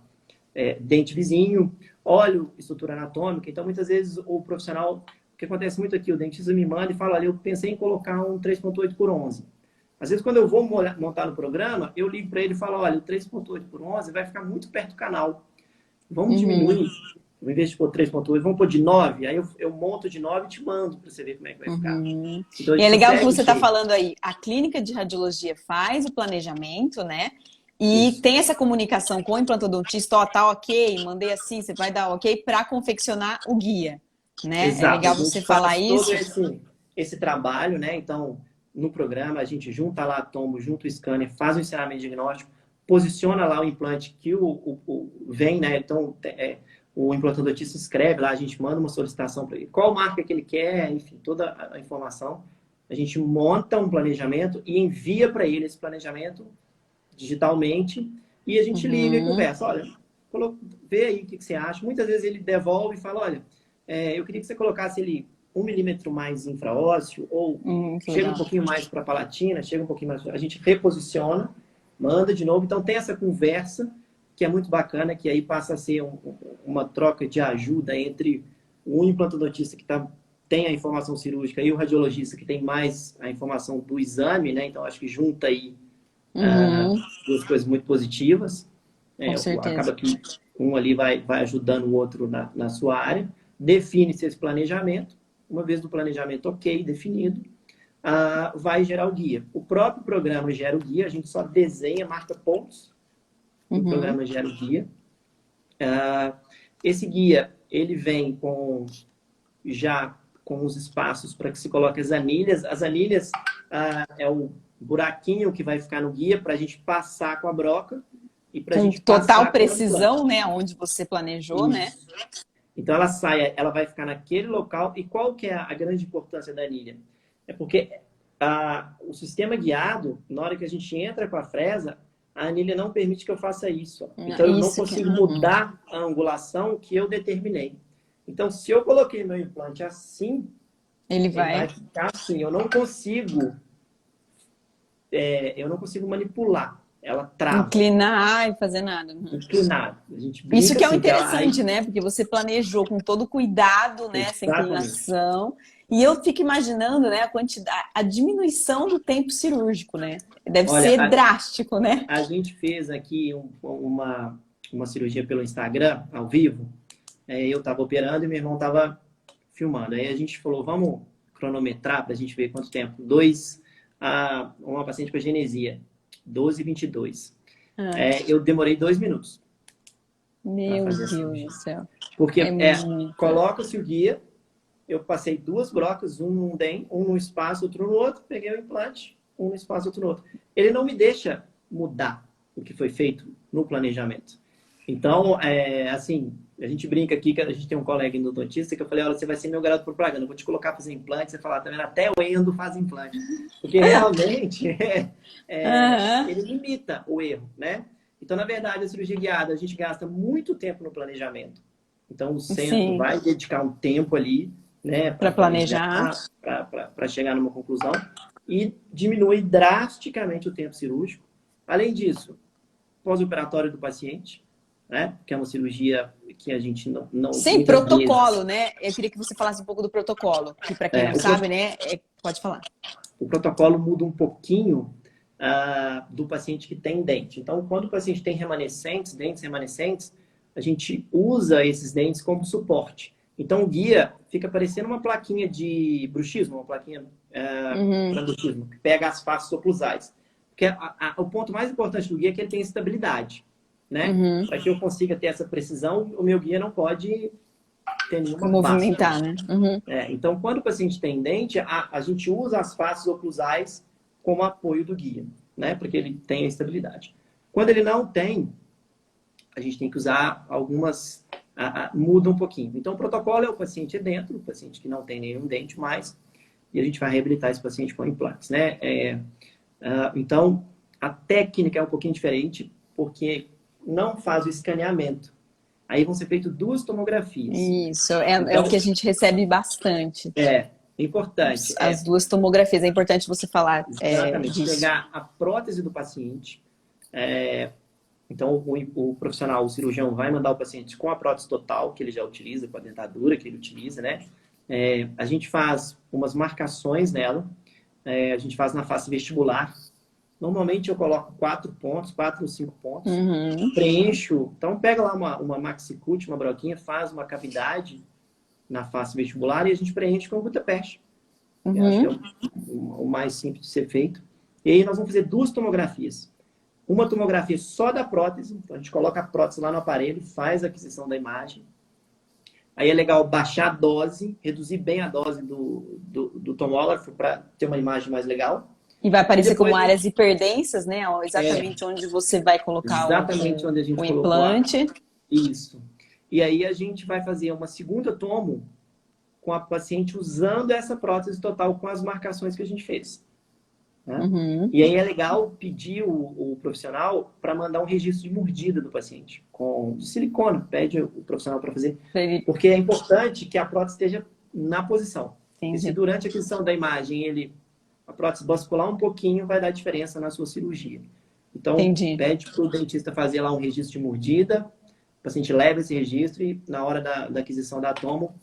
[SPEAKER 2] dente vizinho, olho estrutura anatômica. Então, muitas vezes, o profissional, o que acontece muito aqui, o dentista me manda e fala, olha, eu pensei em colocar um 3,8 por 11. Às vezes, quando eu vou montar no programa, eu ligo para ele e falo, olha, o 3,8 por 11 vai ficar muito perto do canal. Vamos diminuir. Em vez de pôr 3,8, vamos pôr de 9. Aí eu monto de 9 e te mando para você ver como é que vai ficar.
[SPEAKER 1] Então, e é legal que você está falando aí. A clínica de radiologia faz o planejamento, né? E tem essa comunicação com o implantodontista, ó, tá ok, mandei assim, você vai dar ok, para confeccionar o guia, né?
[SPEAKER 2] Exato.
[SPEAKER 1] É legal você falar isso.
[SPEAKER 2] Todo esse trabalho, né? Então, no programa, a gente junta lá a tombo, junta o scanner, faz o encerramento diagnóstico, posiciona lá o implante que vem, né? Então, o implantodontista escreve lá, a gente manda uma solicitação para ele, qual marca que ele quer, enfim, toda a informação. A gente monta um planejamento e envia para ele esse planejamento digitalmente e a gente liga e conversa. Olha, vê aí o que você acha. Muitas vezes ele devolve e fala, olha, eu queria que você colocasse ele 1 milímetro mais infraósseo ou chega um pouquinho mais para a palatina, chega um pouquinho mais... A gente reposiciona, manda de novo. Então, tem essa conversa que é muito bacana, que aí passa a ser uma troca de ajuda entre o implantodontista que tem a informação cirúrgica e o radiologista que tem mais a informação do exame, né? Então, acho que junta aí duas coisas muito positivas.
[SPEAKER 1] Com certeza.
[SPEAKER 2] Acaba que um ali vai ajudando o outro na sua área. Define-se esse planejamento. Uma vez do planejamento ok, definido, vai gerar o guia. O próprio programa gera o guia, a gente só desenha, marca pontos. O programa gera o guia. Esse guia, ele vem já com os espaços para que se coloque as anilhas. As anilhas é o buraquinho que vai ficar no guia para a gente passar com a broca. E pra gente
[SPEAKER 1] total precisão, né? Onde você planejou, né?
[SPEAKER 2] Então, ela vai ficar naquele local. E qual que é a grande importância da anilha? É porque o sistema guiado, na hora que a gente entra com a fresa, a anilha não permite que eu faça isso. Então, eu não consigo mudar a angulação que eu determinei. Então, se eu coloquei meu implante assim, ele vai ficar assim. Eu não consigo manipular. Ela trava.
[SPEAKER 1] Inclinar e fazer nada.
[SPEAKER 2] Inclinar.
[SPEAKER 1] Isso que é o interessante, né? Porque você planejou com todo cuidado, né? Essa inclinação. E eu fico imaginando, né, a diminuição do tempo cirúrgico, né? Deve ser drástico, né?
[SPEAKER 2] A gente fez aqui uma cirurgia pelo Instagram, ao vivo. Eu estava operando e meu irmão estava filmando. Aí a gente falou, vamos cronometrar para a gente ver quanto tempo. Uma paciente com genesia, 12h22. Eu demorei 2 minutos.
[SPEAKER 1] Meu
[SPEAKER 2] fazer a
[SPEAKER 1] Deus
[SPEAKER 2] cirurgia.
[SPEAKER 1] do céu.
[SPEAKER 2] Porque
[SPEAKER 1] Muito.
[SPEAKER 2] coloca-se o guia, eu passei 2 brocas, um no espaço, outro no outro, peguei o implante, um no espaço, outro no outro. Ele não me deixa mudar o que foi feito no planejamento. Então, assim, a gente brinca aqui que a gente tem um colega endodontista que eu falei, olha, você vai ser meu garoto propaganda, eu vou te colocar para fazer implante, você falar, tá vendo? Até o endo faz implante. Porque realmente
[SPEAKER 1] Aham.
[SPEAKER 2] ele limita o erro, né? Então, na verdade, a cirurgia guiada, a gente gasta muito tempo no planejamento. Então, o centro
[SPEAKER 1] Sim,
[SPEAKER 2] vai dedicar um tempo ali, né, para
[SPEAKER 1] para
[SPEAKER 2] planejar,
[SPEAKER 1] planejar.
[SPEAKER 2] para chegar numa conclusão, e diminui drasticamente o tempo cirúrgico. Além disso, pós-operatório do paciente, né, que é uma cirurgia que a gente não
[SPEAKER 1] Sem
[SPEAKER 2] muitas
[SPEAKER 1] protocolo,
[SPEAKER 2] vezes.
[SPEAKER 1] né? Eu queria que você falasse um pouco do protocolo, que para quem não
[SPEAKER 2] O,
[SPEAKER 1] sabe, né, pode falar.
[SPEAKER 2] o protocolo muda um pouquinho do paciente que tem dente. Então, quando o paciente tem remanescentes, dentes remanescentes, a gente usa esses dentes como suporte. Então, o guia fica parecendo uma plaquinha de bruxismo, uma plaquinha para bruxismo, que pega as faces oclusais. Porque o ponto mais importante do guia é que ele tem estabilidade, né?
[SPEAKER 1] Uhum.
[SPEAKER 2] Para que eu consiga ter essa precisão, o meu guia não pode ter nenhuma baixa.
[SPEAKER 1] Movimentar, né? Uhum.
[SPEAKER 2] Então, quando o paciente tem dente, a gente usa as faces oclusais como apoio do guia, né? Porque ele tem a estabilidade. Quando ele não tem, a gente tem que usar algumas... muda um pouquinho. Então, o protocolo é o paciente dentro, o paciente que não tem nenhum dente mais, e a gente vai reabilitar esse paciente com implantes, né? Então, a técnica é um pouquinho diferente, porque não faz o escaneamento. Aí vão ser feitas 2 tomografias.
[SPEAKER 1] Isso, é o
[SPEAKER 2] Então,
[SPEAKER 1] que a gente recebe bastante.
[SPEAKER 2] importante.
[SPEAKER 1] As 2 tomografias. É importante você falar
[SPEAKER 2] Exatamente.
[SPEAKER 1] disso.
[SPEAKER 2] Pegar a prótese do paciente. Então, o profissional, o cirurgião, vai mandar o paciente com a prótese total, que ele já utiliza, com a dentadura que ele utiliza, né? A gente faz umas marcações nela. A gente faz na face vestibular. Normalmente eu coloco 4 pontos, 4 ou 5 pontos.
[SPEAKER 1] Uhum.
[SPEAKER 2] Preencho. Então, pega lá uma maxicute, uma broquinha, faz uma cavidade na face vestibular e a gente preenche com gutta-percha. Eu acho que é o mais simples de ser feito. E aí nós vamos fazer 2 tomografias. Uma tomografia só da prótese. Então a gente coloca a prótese lá no aparelho, faz a aquisição da imagem. Aí é legal baixar a dose, reduzir bem a dose do tomógrafo para ter uma imagem mais legal.
[SPEAKER 1] E vai aparecer como
[SPEAKER 2] depois,
[SPEAKER 1] áreas hiperdensas, né? Exatamente onde você vai colocar
[SPEAKER 2] exatamente onde a gente
[SPEAKER 1] o
[SPEAKER 2] colocou
[SPEAKER 1] implante.
[SPEAKER 2] isso. E aí a gente vai fazer uma segunda tomo com a paciente usando essa prótese total com as marcações que a gente fez. Né?
[SPEAKER 1] Uhum.
[SPEAKER 2] E aí é legal pedir o profissional para mandar um registro de mordida do paciente, de silicone, pede o profissional para fazer, porque é importante que a prótese esteja na posição. E se durante a aquisição da imagem a prótese bascular um pouquinho, vai dar diferença na sua cirurgia. Então, pede para o dentista fazer lá um registro de mordida, o paciente leva esse registro e na hora da aquisição da tomo,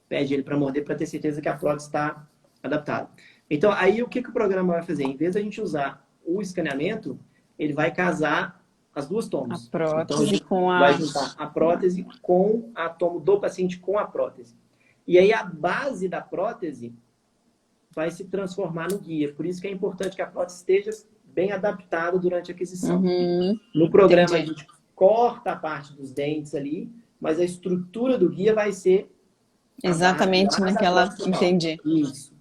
[SPEAKER 2] pede ele para morder para ter certeza que a prótese está adaptada. Então, aí o que o programa vai fazer? Em vez da gente usar o escaneamento, ele vai casar as 2 tomos.
[SPEAKER 1] A prótese
[SPEAKER 2] então, vai juntar a prótese com a tomo do paciente com a prótese. E aí a base da prótese vai se transformar no guia. Por isso que é importante que a prótese esteja bem adaptada durante a aquisição. No programa, a gente corta a parte dos dentes ali, mas a estrutura do guia vai ser
[SPEAKER 1] exatamente naquela... Entendi.
[SPEAKER 2] Isso.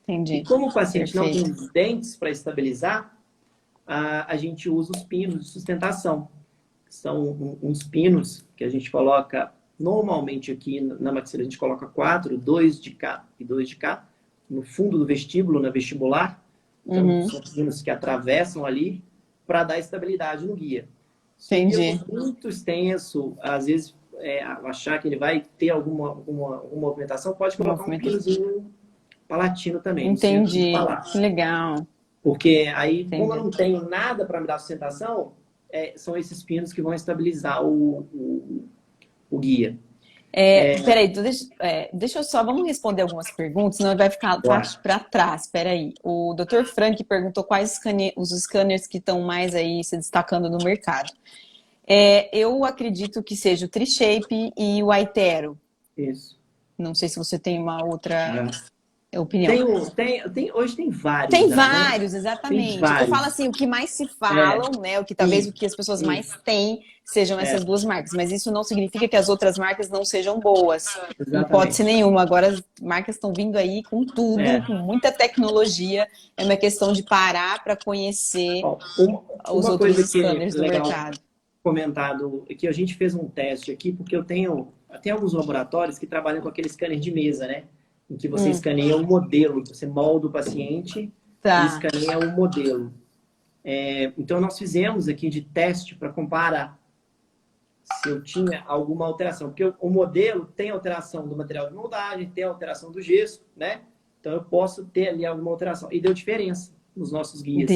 [SPEAKER 1] Entendi.
[SPEAKER 2] E como o paciente não tem os dentes para estabilizar, a gente usa os pinos de sustentação. São uns pinos que a gente coloca, normalmente aqui na maxila, a gente coloca 4, 2 de cá e 2 de cá, no fundo do vestíbulo, na vestibular. Então, são pinos que atravessam ali para dar estabilidade no guia.
[SPEAKER 1] Entendi.
[SPEAKER 2] Se muito extenso, às vezes, achar que ele vai ter alguma movimentação, pode colocar um pinozinho palatino também.
[SPEAKER 1] Entendi, que legal.
[SPEAKER 2] Porque aí, como eu não tenho nada para me dar sustentação, são esses pinos que vão estabilizar o guia.
[SPEAKER 1] Peraí, deixa eu só, vamos responder algumas perguntas, senão vai ficar para trás. Peraí, o Dr. Frank perguntou quais os scanners que estão mais aí se destacando no mercado. Eu acredito que seja o Tri-Shape e o iTero.
[SPEAKER 2] Isso.
[SPEAKER 1] Não sei se você tem uma outra... opinião.
[SPEAKER 2] Hoje tem vários.
[SPEAKER 1] Tem
[SPEAKER 2] já,
[SPEAKER 1] vários,
[SPEAKER 2] né?
[SPEAKER 1] exatamente.
[SPEAKER 2] Tem vários.
[SPEAKER 1] Eu falo assim, o que mais se falam, né? O que talvez o que as pessoas mais têm sejam essas duas marcas. Mas isso não significa que as outras marcas não sejam boas. Em hipótese nenhuma. Agora as marcas estão vindo aí com tudo, com muita tecnologia. É uma questão de parar para conhecer os outros scanners do mercado.
[SPEAKER 2] Comentado que a gente fez um teste aqui, porque eu tenho alguns laboratórios que trabalham com aquele scanner de mesa, né? Em que você escaneia um modelo, você molda o paciente e escaneia um modelo. Então, nós fizemos aqui de teste para comparar se eu tinha alguma alteração. Porque o modelo tem alteração do material de moldagem, tem alteração do gesso, né? Então, eu posso ter ali alguma alteração. E deu diferença nos nossos guias.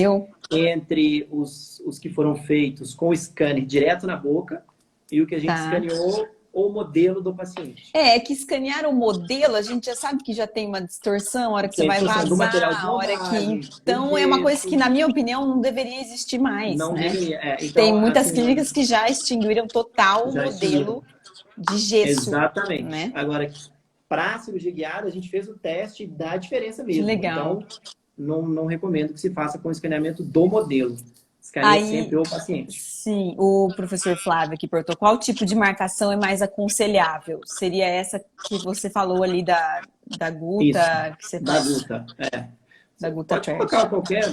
[SPEAKER 2] Entre os que foram feitos com o scanner direto na boca e o que a gente escaneou o modelo do paciente.
[SPEAKER 1] É que escanear o modelo, a gente já sabe que já tem uma distorção, a hora que você vai vazar, a hora que... Então, é uma coisa que, na minha opinião, não deveria existir mais,
[SPEAKER 2] não
[SPEAKER 1] né?
[SPEAKER 2] Deveria. Então,
[SPEAKER 1] tem muitas clínicas que já extinguiram total o modelo de gesso.
[SPEAKER 2] Exatamente.
[SPEAKER 1] Né?
[SPEAKER 2] Agora, para a cirurgia guiada, a gente fez o teste e dá diferença mesmo.
[SPEAKER 1] Que legal.
[SPEAKER 2] Então, não recomendo que se faça com escaneamento do modelo. Escaneia sempre o paciente.
[SPEAKER 1] Sim, o professor Flávio aqui perguntou qual tipo de marcação é mais aconselhável? Seria essa que você falou ali da Guta?
[SPEAKER 2] Isso,
[SPEAKER 1] que você
[SPEAKER 2] da Guta,
[SPEAKER 1] Da Guta
[SPEAKER 2] pode colocar qualquer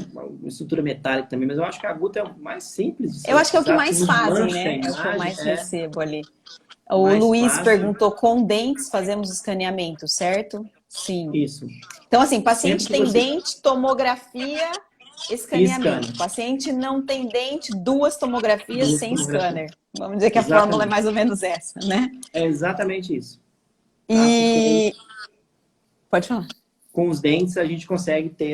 [SPEAKER 2] estrutura metálica também, mas eu acho que a Guta é o mais simples.
[SPEAKER 1] Eu acho que é o que mais fazem, né? É o que eu mais recebo ali. O Luiz perguntou, com dentes fazemos escaneamento, certo? Sim.
[SPEAKER 2] Isso.
[SPEAKER 1] Então, assim, paciente tem dente, tomografia, escaneamento. Paciente não tem dente, duas tomografias sem scanner. Vamos dizer que a fórmula é mais ou menos essa, né?
[SPEAKER 2] É exatamente isso.
[SPEAKER 1] E... Pode falar.
[SPEAKER 2] Com os dentes, a gente consegue ter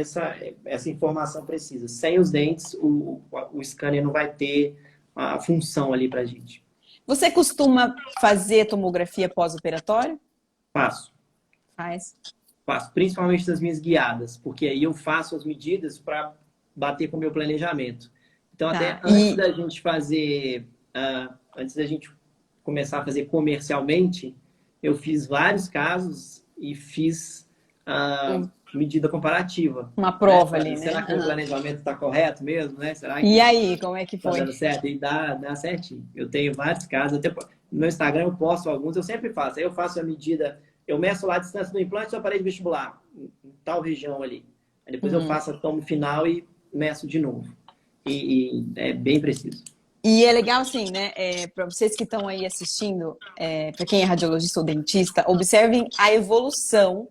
[SPEAKER 2] essa informação precisa. Sem os dentes, o scanner não vai ter a função ali pra gente.
[SPEAKER 1] Você costuma fazer tomografia pós-operatório?
[SPEAKER 2] Faço.
[SPEAKER 1] Faz?
[SPEAKER 2] Faço, principalmente das minhas guiadas, porque aí eu faço as medidas para bater com o meu planejamento. Então, até antes da gente fazer, antes da gente começar a fazer comercialmente, eu fiz vários casos e fiz medida comparativa.
[SPEAKER 1] Uma prova ali, né?
[SPEAKER 2] Será que o planejamento está correto mesmo, né? Será que
[SPEAKER 1] e aí, como é que foi?
[SPEAKER 2] Tá dando certo? E dá certinho. Eu tenho vários casos, até no meu Instagram eu posto alguns, eu sempre faço. Aí eu faço a medida, eu meço lá a distância do implante do aparelho vestibular, em tal região ali. Aí depois eu faço a tomo final e meço de novo. E é bem preciso.
[SPEAKER 1] E é legal, assim, né? Para vocês que estão aí assistindo, para quem é radiologista ou dentista, observem a evolução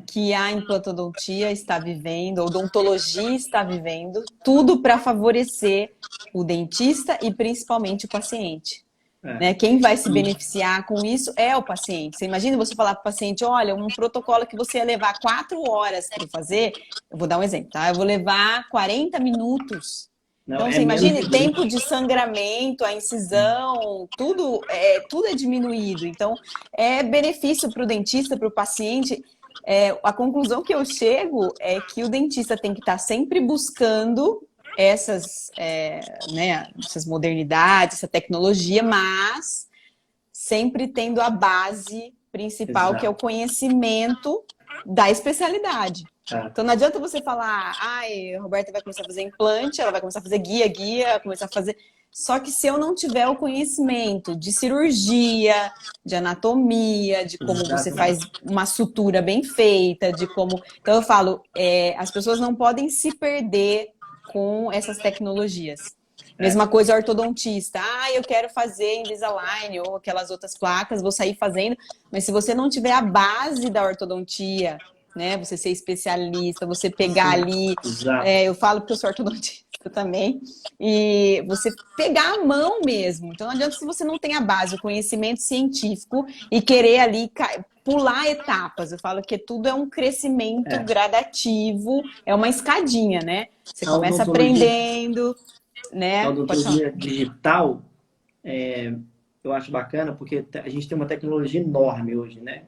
[SPEAKER 1] que a implantodontia está vivendo, a odontologia está vivendo, tudo para favorecer o dentista e principalmente o paciente. Né? Quem vai se beneficiar com isso é o paciente. Você imagina você falar para o paciente, olha, um protocolo que você ia levar 4 horas para fazer, eu vou dar um exemplo, tá? Eu vou levar 40 minutos. Não, então, você imagina, tempo de sangramento, a incisão, tudo é diminuído. Então, é benefício para o dentista, para o paciente. A conclusão que eu chego é que o dentista tem que estar sempre buscando essas modernidades, essa tecnologia, mas sempre tendo a base principal, que é o conhecimento da especialidade. Então não adianta você falar, a Roberta vai começar a fazer implante, ela vai começar a fazer guia, vai começar a fazer... Só que se eu não tiver o conhecimento de cirurgia, de anatomia, de como você faz uma sutura bem feita, de como... Então eu falo, as pessoas não podem se perder com essas tecnologias. Mesma coisa o ortodontista. Eu quero fazer Invisalign ou aquelas outras placas, vou sair fazendo. Mas se você não tiver a base da ortodontia, né? Você ser especialista, você pegar ali... eu falo porque eu sou ortodontista também. E você pegar a mão mesmo. Então não adianta se você não tem a base, o conhecimento científico e querer ali pular etapas. Eu falo que tudo é um crescimento gradativo, é uma escadinha, né? Você começa aprendendo, né?
[SPEAKER 2] A odontologia digital, eu acho bacana porque a gente tem uma tecnologia enorme hoje, né?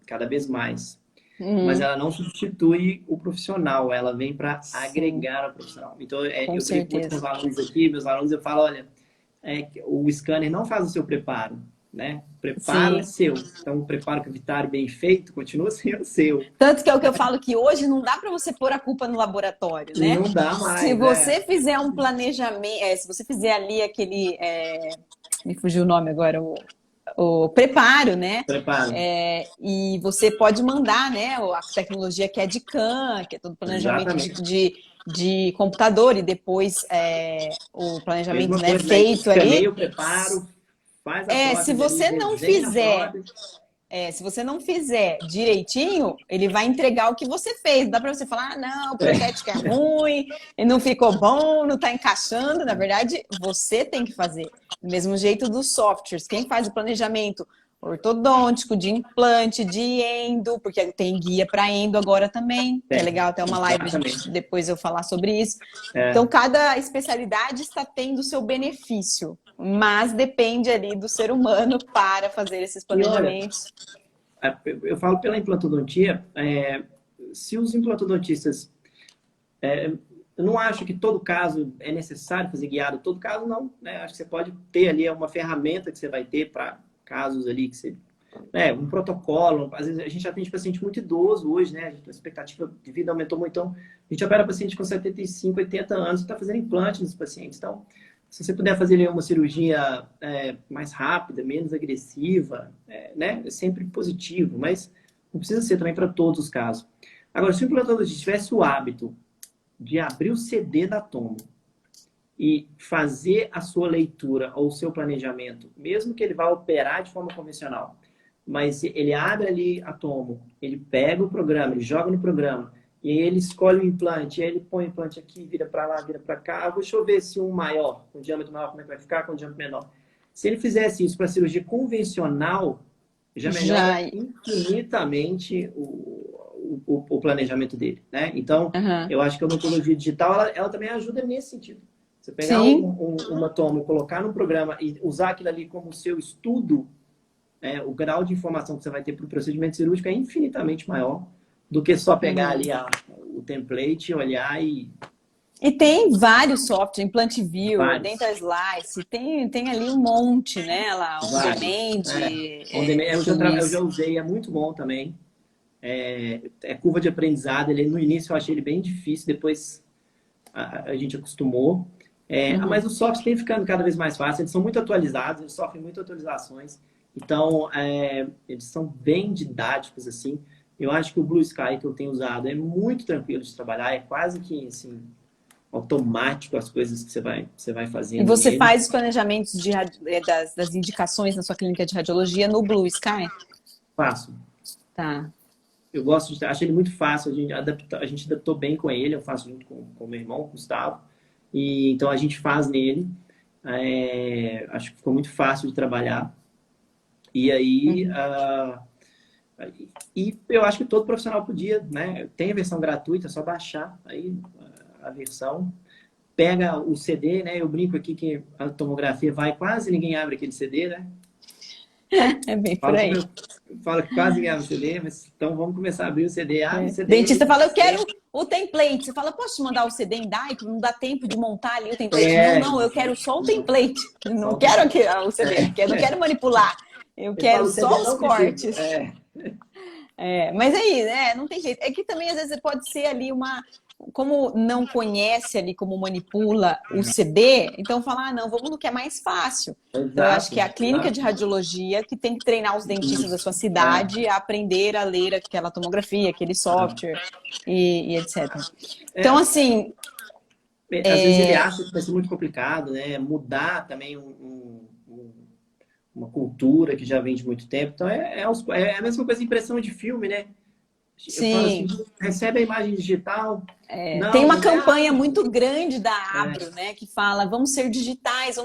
[SPEAKER 2] Cada vez mais. Mas ela não substitui o profissional, ela vem para agregar o profissional. Então, eu brinco muito com os alunos aqui, meus alunos, eu falo, olha, o scanner não faz o seu preparo, né? O preparo é seu. Então, o preparo cavitário bem feito continua sendo seu.
[SPEAKER 1] Tanto que é o que eu falo que hoje não dá para você pôr a culpa no laboratório, né?
[SPEAKER 2] Não dá
[SPEAKER 1] Se
[SPEAKER 2] mais,
[SPEAKER 1] você fizer um planejamento, se você fizer ali aquele, me fugiu o nome agora, o preparo, né?
[SPEAKER 2] Preparo.
[SPEAKER 1] E você pode mandar, né? A tecnologia que é de CAN, que é todo planejamento
[SPEAKER 2] Exatamente.
[SPEAKER 1] de computador, e depois o planejamento,
[SPEAKER 2] Mesma
[SPEAKER 1] né,
[SPEAKER 2] coisa, né?
[SPEAKER 1] feito ali.
[SPEAKER 2] Escaneia o preparo, faz a
[SPEAKER 1] Se
[SPEAKER 2] prótese ali,
[SPEAKER 1] você não
[SPEAKER 2] desenha a
[SPEAKER 1] fizer
[SPEAKER 2] prótese.
[SPEAKER 1] se você não fizer direitinho, ele vai entregar o que você fez. Não dá para você falar, ah, não, o
[SPEAKER 2] É,
[SPEAKER 1] protético é ruim, e não ficou bom, não está encaixando. Na verdade, você tem que fazer. Do mesmo jeito dos softwares. Quem faz o planejamento ortodôntico, de implante, de endo, porque tem guia para endo agora também, que é
[SPEAKER 2] tem.
[SPEAKER 1] legal, até uma live,
[SPEAKER 2] Exatamente.
[SPEAKER 1] depois eu falar sobre isso.
[SPEAKER 2] É.
[SPEAKER 1] Então, cada especialidade está tendo o seu benefício, mas depende ali do ser humano para fazer esses
[SPEAKER 2] E olha,
[SPEAKER 1] planejamentos.
[SPEAKER 2] eu falo pela implantodontia, se os implantodontistas, eu não acho que todo caso é necessário fazer guiado, todo caso não, né? Acho que você pode ter ali uma ferramenta que você vai ter para casos ali que você, um protocolo. Às vezes a gente atende paciente muito idoso hoje, né? A expectativa de vida aumentou muito, então a gente opera paciente com 75, 80 anos e está fazendo implante nos pacientes. Então, se você puder fazer uma cirurgia mais rápida, menos agressiva, né? É sempre positivo, mas não precisa ser também para todos os casos. Agora, se o implantologista tivesse o hábito de abrir o CD da tomo e fazer a sua leitura ou o seu planejamento, mesmo que ele vá operar de forma convencional, mas ele abre ali a tomo, ele pega o programa, ele joga no programa, e aí ele escolhe o implante, e aí ele põe o implante aqui, vira para lá, vira para cá. Deixa eu ver se um maior, com diâmetro maior, como é que vai ficar, com diâmetro menor. Se ele fizesse isso para cirurgia convencional, já melhora infinitamente o planejamento dele, né? Então, eu acho que a odontologia digital, ela também ajuda nesse sentido. Você pegar uma tomo, colocar num programa e usar aquilo ali como seu estudo, o grau de informação que você vai ter para o procedimento cirúrgico é infinitamente maior do que só pegar ali o template, olhar e...
[SPEAKER 1] E tem vários softwares, Implant Viewer,
[SPEAKER 2] Vários.
[SPEAKER 1] Dental Slice, tem ali um monte, né? Lá, On Demand.
[SPEAKER 2] Eu já usei, é muito bom também. Curva de aprendizado, no início eu achei ele bem difícil, depois a gente acostumou. Mas os softwares têm ficando cada vez mais fáceis, eles são muito atualizados, eles sofrem muitas atualizações. Então, eles são bem didáticos, assim. Eu acho que o Blue Sky que eu tenho usado é muito tranquilo de trabalhar, é quase que, assim, automático as coisas que você vai fazendo.
[SPEAKER 1] E você faz os planejamentos das indicações na sua clínica de radiologia no Blue Sky?
[SPEAKER 2] Faço.
[SPEAKER 1] Tá.
[SPEAKER 2] Eu acho ele muito fácil, a gente adaptou bem com ele, eu faço junto com o meu irmão, Gustavo, e então a gente faz nele. Acho que ficou muito fácil de trabalhar. E aí... E eu acho que todo profissional podia, né? Tem a versão gratuita, é só baixar aí a versão. Pega o CD, né? Eu brinco aqui que a tomografia vai, quase ninguém abre aquele CD, né?
[SPEAKER 1] É bem por aí.
[SPEAKER 2] Falo que quase ninguém abre o CD, mas então vamos começar a abrir o CD. Abre o CD.
[SPEAKER 1] Dentista fala, eu quero o template. Você fala, posso te mandar o CD em DAI? Não dá tempo de montar ali o template. Não, eu quero só o template. Não quero o CD, não quero manipular. Eu quero só os cortes. Mas aí, né, não tem jeito. É que também, às vezes, pode ser ali como não conhece ali como manipula o CD, então fala, não, vamos no que é mais fácil. Então, eu acho que é a clínica de radiologia que tem que treinar os dentistas da sua cidade a aprender a ler aquela tomografia, aquele software e etc. Então, assim...
[SPEAKER 2] Às vezes ele acha que vai ser muito complicado, né? Mudar também uma cultura que já vem de muito tempo. Então, é a mesma coisa, impressão de filme, né?
[SPEAKER 1] Sim.
[SPEAKER 2] Eu falo assim, recebe a imagem digital.
[SPEAKER 1] Tem uma campanha muito grande da Abro, né? Que fala, vamos ser digitais,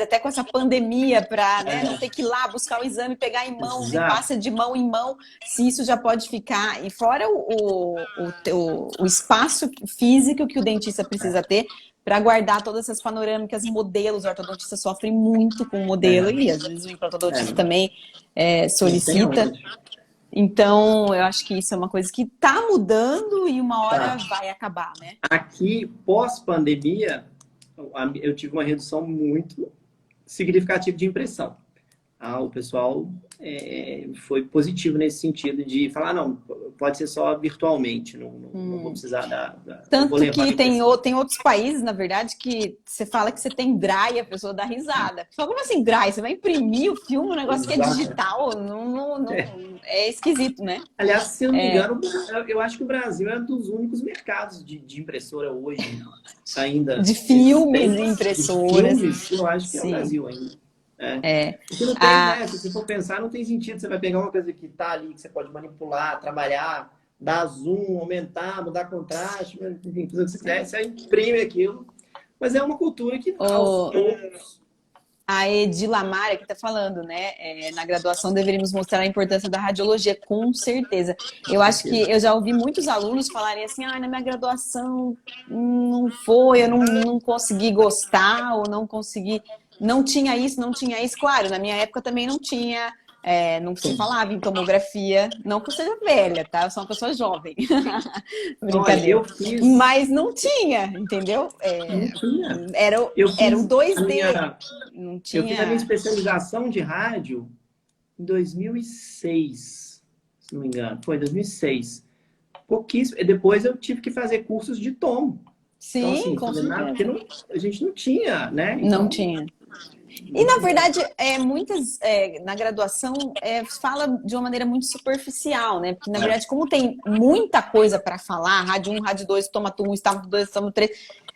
[SPEAKER 1] até com essa pandemia, para não ter que ir lá buscar o exame, pegar em mão, nem passa de mão em mão, se isso já pode ficar. E fora o espaço físico que o dentista precisa ter para guardar todas essas panorâmicas, modelos. O ortodontista sofre muito com o modelo, e às vezes o implantodonista também solicita. Então, eu acho que isso é uma coisa que está mudando e uma hora vai acabar, né?
[SPEAKER 2] Aqui, pós-pandemia, eu tive uma redução muito significativa de impressão. o pessoal foi positivo nesse sentido de falar, não, pode ser só virtualmente, não vou precisar eu vou
[SPEAKER 1] Tanto
[SPEAKER 2] levar
[SPEAKER 1] que
[SPEAKER 2] a
[SPEAKER 1] tem outros países, na verdade, que você fala que você tem braille e a pessoa dá risada. Fala, como assim braille? Você vai imprimir o filme, um negócio que é
[SPEAKER 2] Exato.
[SPEAKER 1] digital? É esquisito, né?
[SPEAKER 2] Aliás, se eu não me engano, eu acho que o Brasil é um dos únicos mercados de impressora hoje ainda
[SPEAKER 1] De filmes e
[SPEAKER 2] existentes, de
[SPEAKER 1] impressoras.
[SPEAKER 2] filmes, eu acho que é o
[SPEAKER 1] Sim.
[SPEAKER 2] Brasil ainda. É.
[SPEAKER 1] É.
[SPEAKER 2] Porque não tem,
[SPEAKER 1] A,
[SPEAKER 2] né? Se você for pensar, não tem sentido. Você vai pegar uma coisa que tá ali, que você pode manipular, trabalhar, dar zoom, aumentar, mudar contraste, enfim, tudo o que você quiser, você imprime aquilo. Mas é uma cultura que, aos
[SPEAKER 1] o,
[SPEAKER 2] poucos,
[SPEAKER 1] a Edilamara que está falando, né? Na graduação deveríamos mostrar a importância da radiologia, com certeza.
[SPEAKER 2] com
[SPEAKER 1] Eu acho que
[SPEAKER 2] certeza.
[SPEAKER 1] eu já ouvi muitos alunos falarem assim, na minha graduação não foi, eu não consegui gostar, ou não consegui, não tinha isso, não tinha isso. Claro, na minha época também não tinha, não se
[SPEAKER 2] Sim.
[SPEAKER 1] falava em tomografia, não que eu seja velha, tá? Eu sou uma pessoa jovem.
[SPEAKER 2] Olha,
[SPEAKER 1] Brincadeira. Mas não tinha, entendeu?
[SPEAKER 2] não tinha.
[SPEAKER 1] Era,
[SPEAKER 2] Eu
[SPEAKER 1] era o
[SPEAKER 2] fiz a
[SPEAKER 1] 2D,
[SPEAKER 2] minha,
[SPEAKER 1] não
[SPEAKER 2] eu fiz a minha
[SPEAKER 1] tinha.
[SPEAKER 2] especialização de rádio em 2006, se não me engano. Foi em 2006. Pouquíssimo. E depois eu tive que fazer cursos de tom. Então,
[SPEAKER 1] Sim,
[SPEAKER 2] assim,
[SPEAKER 1] com
[SPEAKER 2] porque
[SPEAKER 1] certeza.
[SPEAKER 2] a gente não tinha, né?
[SPEAKER 1] Não
[SPEAKER 2] Então,
[SPEAKER 1] tinha. E
[SPEAKER 2] não
[SPEAKER 1] na
[SPEAKER 2] tinha.
[SPEAKER 1] verdade, na graduação fala de uma maneira muito superficial, né? Porque na verdade, como tem muita coisa para falar, rádio um, rádio 2, tomato 1, estômago 2, estômago 3,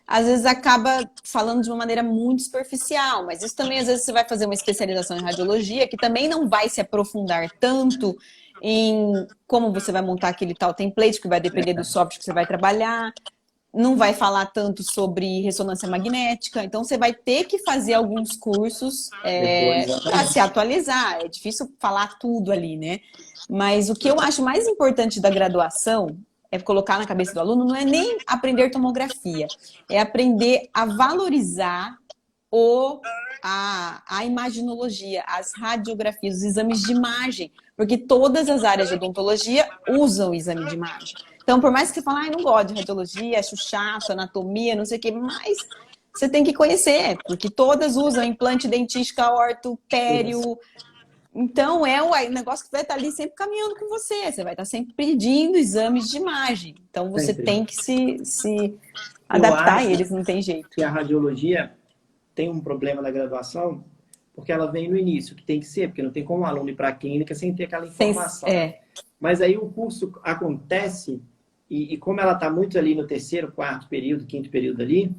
[SPEAKER 1] às vezes acaba falando de uma maneira muito superficial. Mas isso também, às vezes, você vai fazer uma especialização em radiologia, que também não vai se aprofundar tanto em como você vai montar aquele tal template, que vai depender do software que você vai trabalhar. Não vai falar tanto sobre ressonância magnética, então você vai ter que fazer alguns cursos
[SPEAKER 2] Depois,
[SPEAKER 1] para se
[SPEAKER 2] exatamente.
[SPEAKER 1] atualizar. É difícil falar tudo ali, né? Mas o que eu acho mais importante da graduação é colocar na cabeça do aluno não é nem aprender tomografia, é aprender a valorizar a imaginologia, as radiografias, os exames de imagem, porque todas as áreas de odontologia usam o exame de imagem. Então, por mais que você fale, não gosto de radiologia, acho chato, anatomia, não sei o quê, mas você tem que conhecer, porque todas usam implante dentística, orto, pério. Então, é o negócio que vai estar ali sempre caminhando com você. Você vai estar sempre pedindo exames de imagem. Então, você
[SPEAKER 2] Sempre.
[SPEAKER 1] tem que se
[SPEAKER 2] Eu
[SPEAKER 1] adaptar a
[SPEAKER 2] acho
[SPEAKER 1] eles, não tem jeito.
[SPEAKER 2] que a radiologia tem um problema na graduação, porque ela vem no início, que tem que ser, porque não tem como o aluno ir para a clínica sem ter aquela
[SPEAKER 1] Sem,
[SPEAKER 2] informação. Mas aí o curso acontece, e como ela está muito ali no terceiro, quarto período, quinto período ali,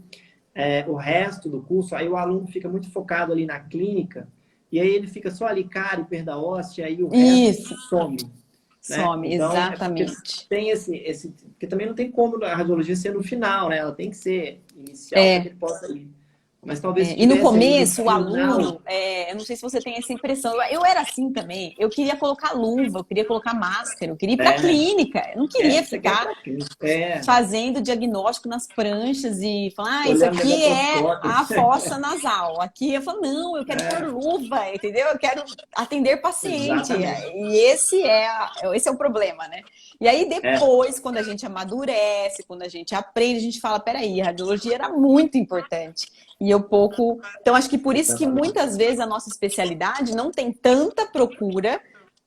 [SPEAKER 2] o resto do curso, aí o aluno fica muito focado ali na clínica, e aí ele fica só ali, cárie, perda óssea, aí o resto
[SPEAKER 1] isso,
[SPEAKER 2] some, né?
[SPEAKER 1] some,
[SPEAKER 2] Então, é porque
[SPEAKER 1] exatamente.
[SPEAKER 2] tem porque também não tem como a radiologia ser no final, né? Ela tem que ser inicial para que
[SPEAKER 1] É,
[SPEAKER 2] ele possa ir. Mas talvez se
[SPEAKER 1] E no
[SPEAKER 2] tivesse ali no
[SPEAKER 1] começo, o
[SPEAKER 2] final,
[SPEAKER 1] aluno, eu não sei se você tem essa impressão, eu era assim também. Eu queria colocar luva, eu queria colocar máscara, eu queria ir para a
[SPEAKER 2] é,
[SPEAKER 1] clínica, eu não queria
[SPEAKER 2] você quer ir
[SPEAKER 1] ficar
[SPEAKER 2] para clínica,
[SPEAKER 1] fazendo diagnóstico nas pranchas e falar, isso
[SPEAKER 2] olhando
[SPEAKER 1] aqui é
[SPEAKER 2] microscópio.
[SPEAKER 1] a fossa nasal. Aqui eu falo, não, eu quero pôr luva, entendeu? Eu quero atender paciente.
[SPEAKER 2] Exatamente.
[SPEAKER 1] E esse é o problema, né? E aí
[SPEAKER 2] É,
[SPEAKER 1] depois, quando a gente amadurece, quando a gente aprende, a gente fala, peraí, a radiologia era muito importante. E eu pouco. Então, acho que por isso que
[SPEAKER 2] exatamente.
[SPEAKER 1] muitas vezes a nossa especialidade não tem tanta procura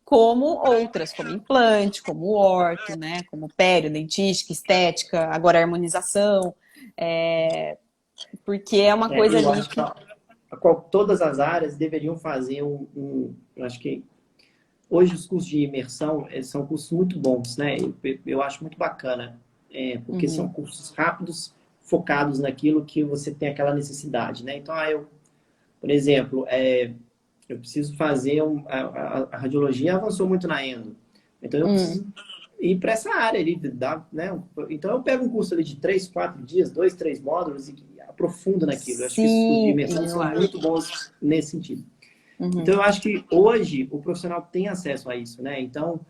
[SPEAKER 1] como outras, como implante, como orto, né? Como pério, dentística, estética, agora harmonização, porque é uma coisa
[SPEAKER 2] Eu
[SPEAKER 1] ali
[SPEAKER 2] acho que
[SPEAKER 1] que
[SPEAKER 2] todas as áreas deveriam fazer eu acho que hoje os cursos de imersão são cursos muito bons, né? Eu acho muito bacana, porque são
[SPEAKER 1] uhum,
[SPEAKER 2] cursos rápidos, focados naquilo que você tem aquela necessidade, né? Então, por exemplo, eu preciso fazer a radiologia avançou muito na endo, então eu preciso ir para essa área ali, né? Então eu pego um curso ali de 3, 4 dias, 2, 3 módulos e aprofundo naquilo. Eu acho que esses cursos de
[SPEAKER 1] sim,
[SPEAKER 2] imersão
[SPEAKER 1] eu
[SPEAKER 2] são muito
[SPEAKER 1] acho.
[SPEAKER 2] bons nesse sentido. Então,
[SPEAKER 1] Uhum,
[SPEAKER 2] eu acho que hoje o profissional tem acesso a isso, né? Então,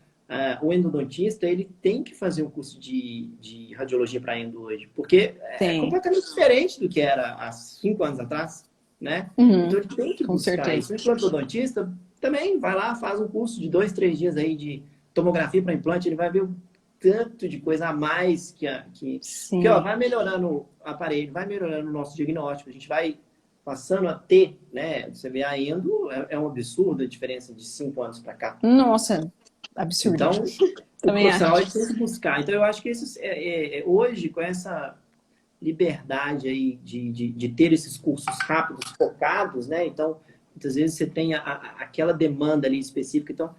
[SPEAKER 2] o endodontista, ele tem que fazer um curso de radiologia para endo hoje, porque é
[SPEAKER 1] tem.
[SPEAKER 2] completamente diferente do que era há 5 anos atrás, né? Então,
[SPEAKER 1] Uhum,
[SPEAKER 2] ele tem que
[SPEAKER 1] com
[SPEAKER 2] buscar
[SPEAKER 1] certeza.
[SPEAKER 2] isso. O implantodontista também vai lá, faz um curso de 2, 3 dias aí de tomografia para implante, ele vai ver o tanto de coisa a mais que ó,
[SPEAKER 1] Sim.
[SPEAKER 2] vai melhorando o aparelho, vai melhorando o nosso diagnóstico, a gente vai passando a ter, né? Você vê a endo, é um absurdo a diferença de 5 anos para cá.
[SPEAKER 1] Nossa, absurdo.
[SPEAKER 2] Então, o
[SPEAKER 1] Também
[SPEAKER 2] profissional
[SPEAKER 1] acho.
[SPEAKER 2] ele tem que buscar. Então, eu acho que hoje, com essa liberdade aí de ter esses cursos rápidos, focados, né? Então, muitas vezes você tem aquela demanda ali específica. Então,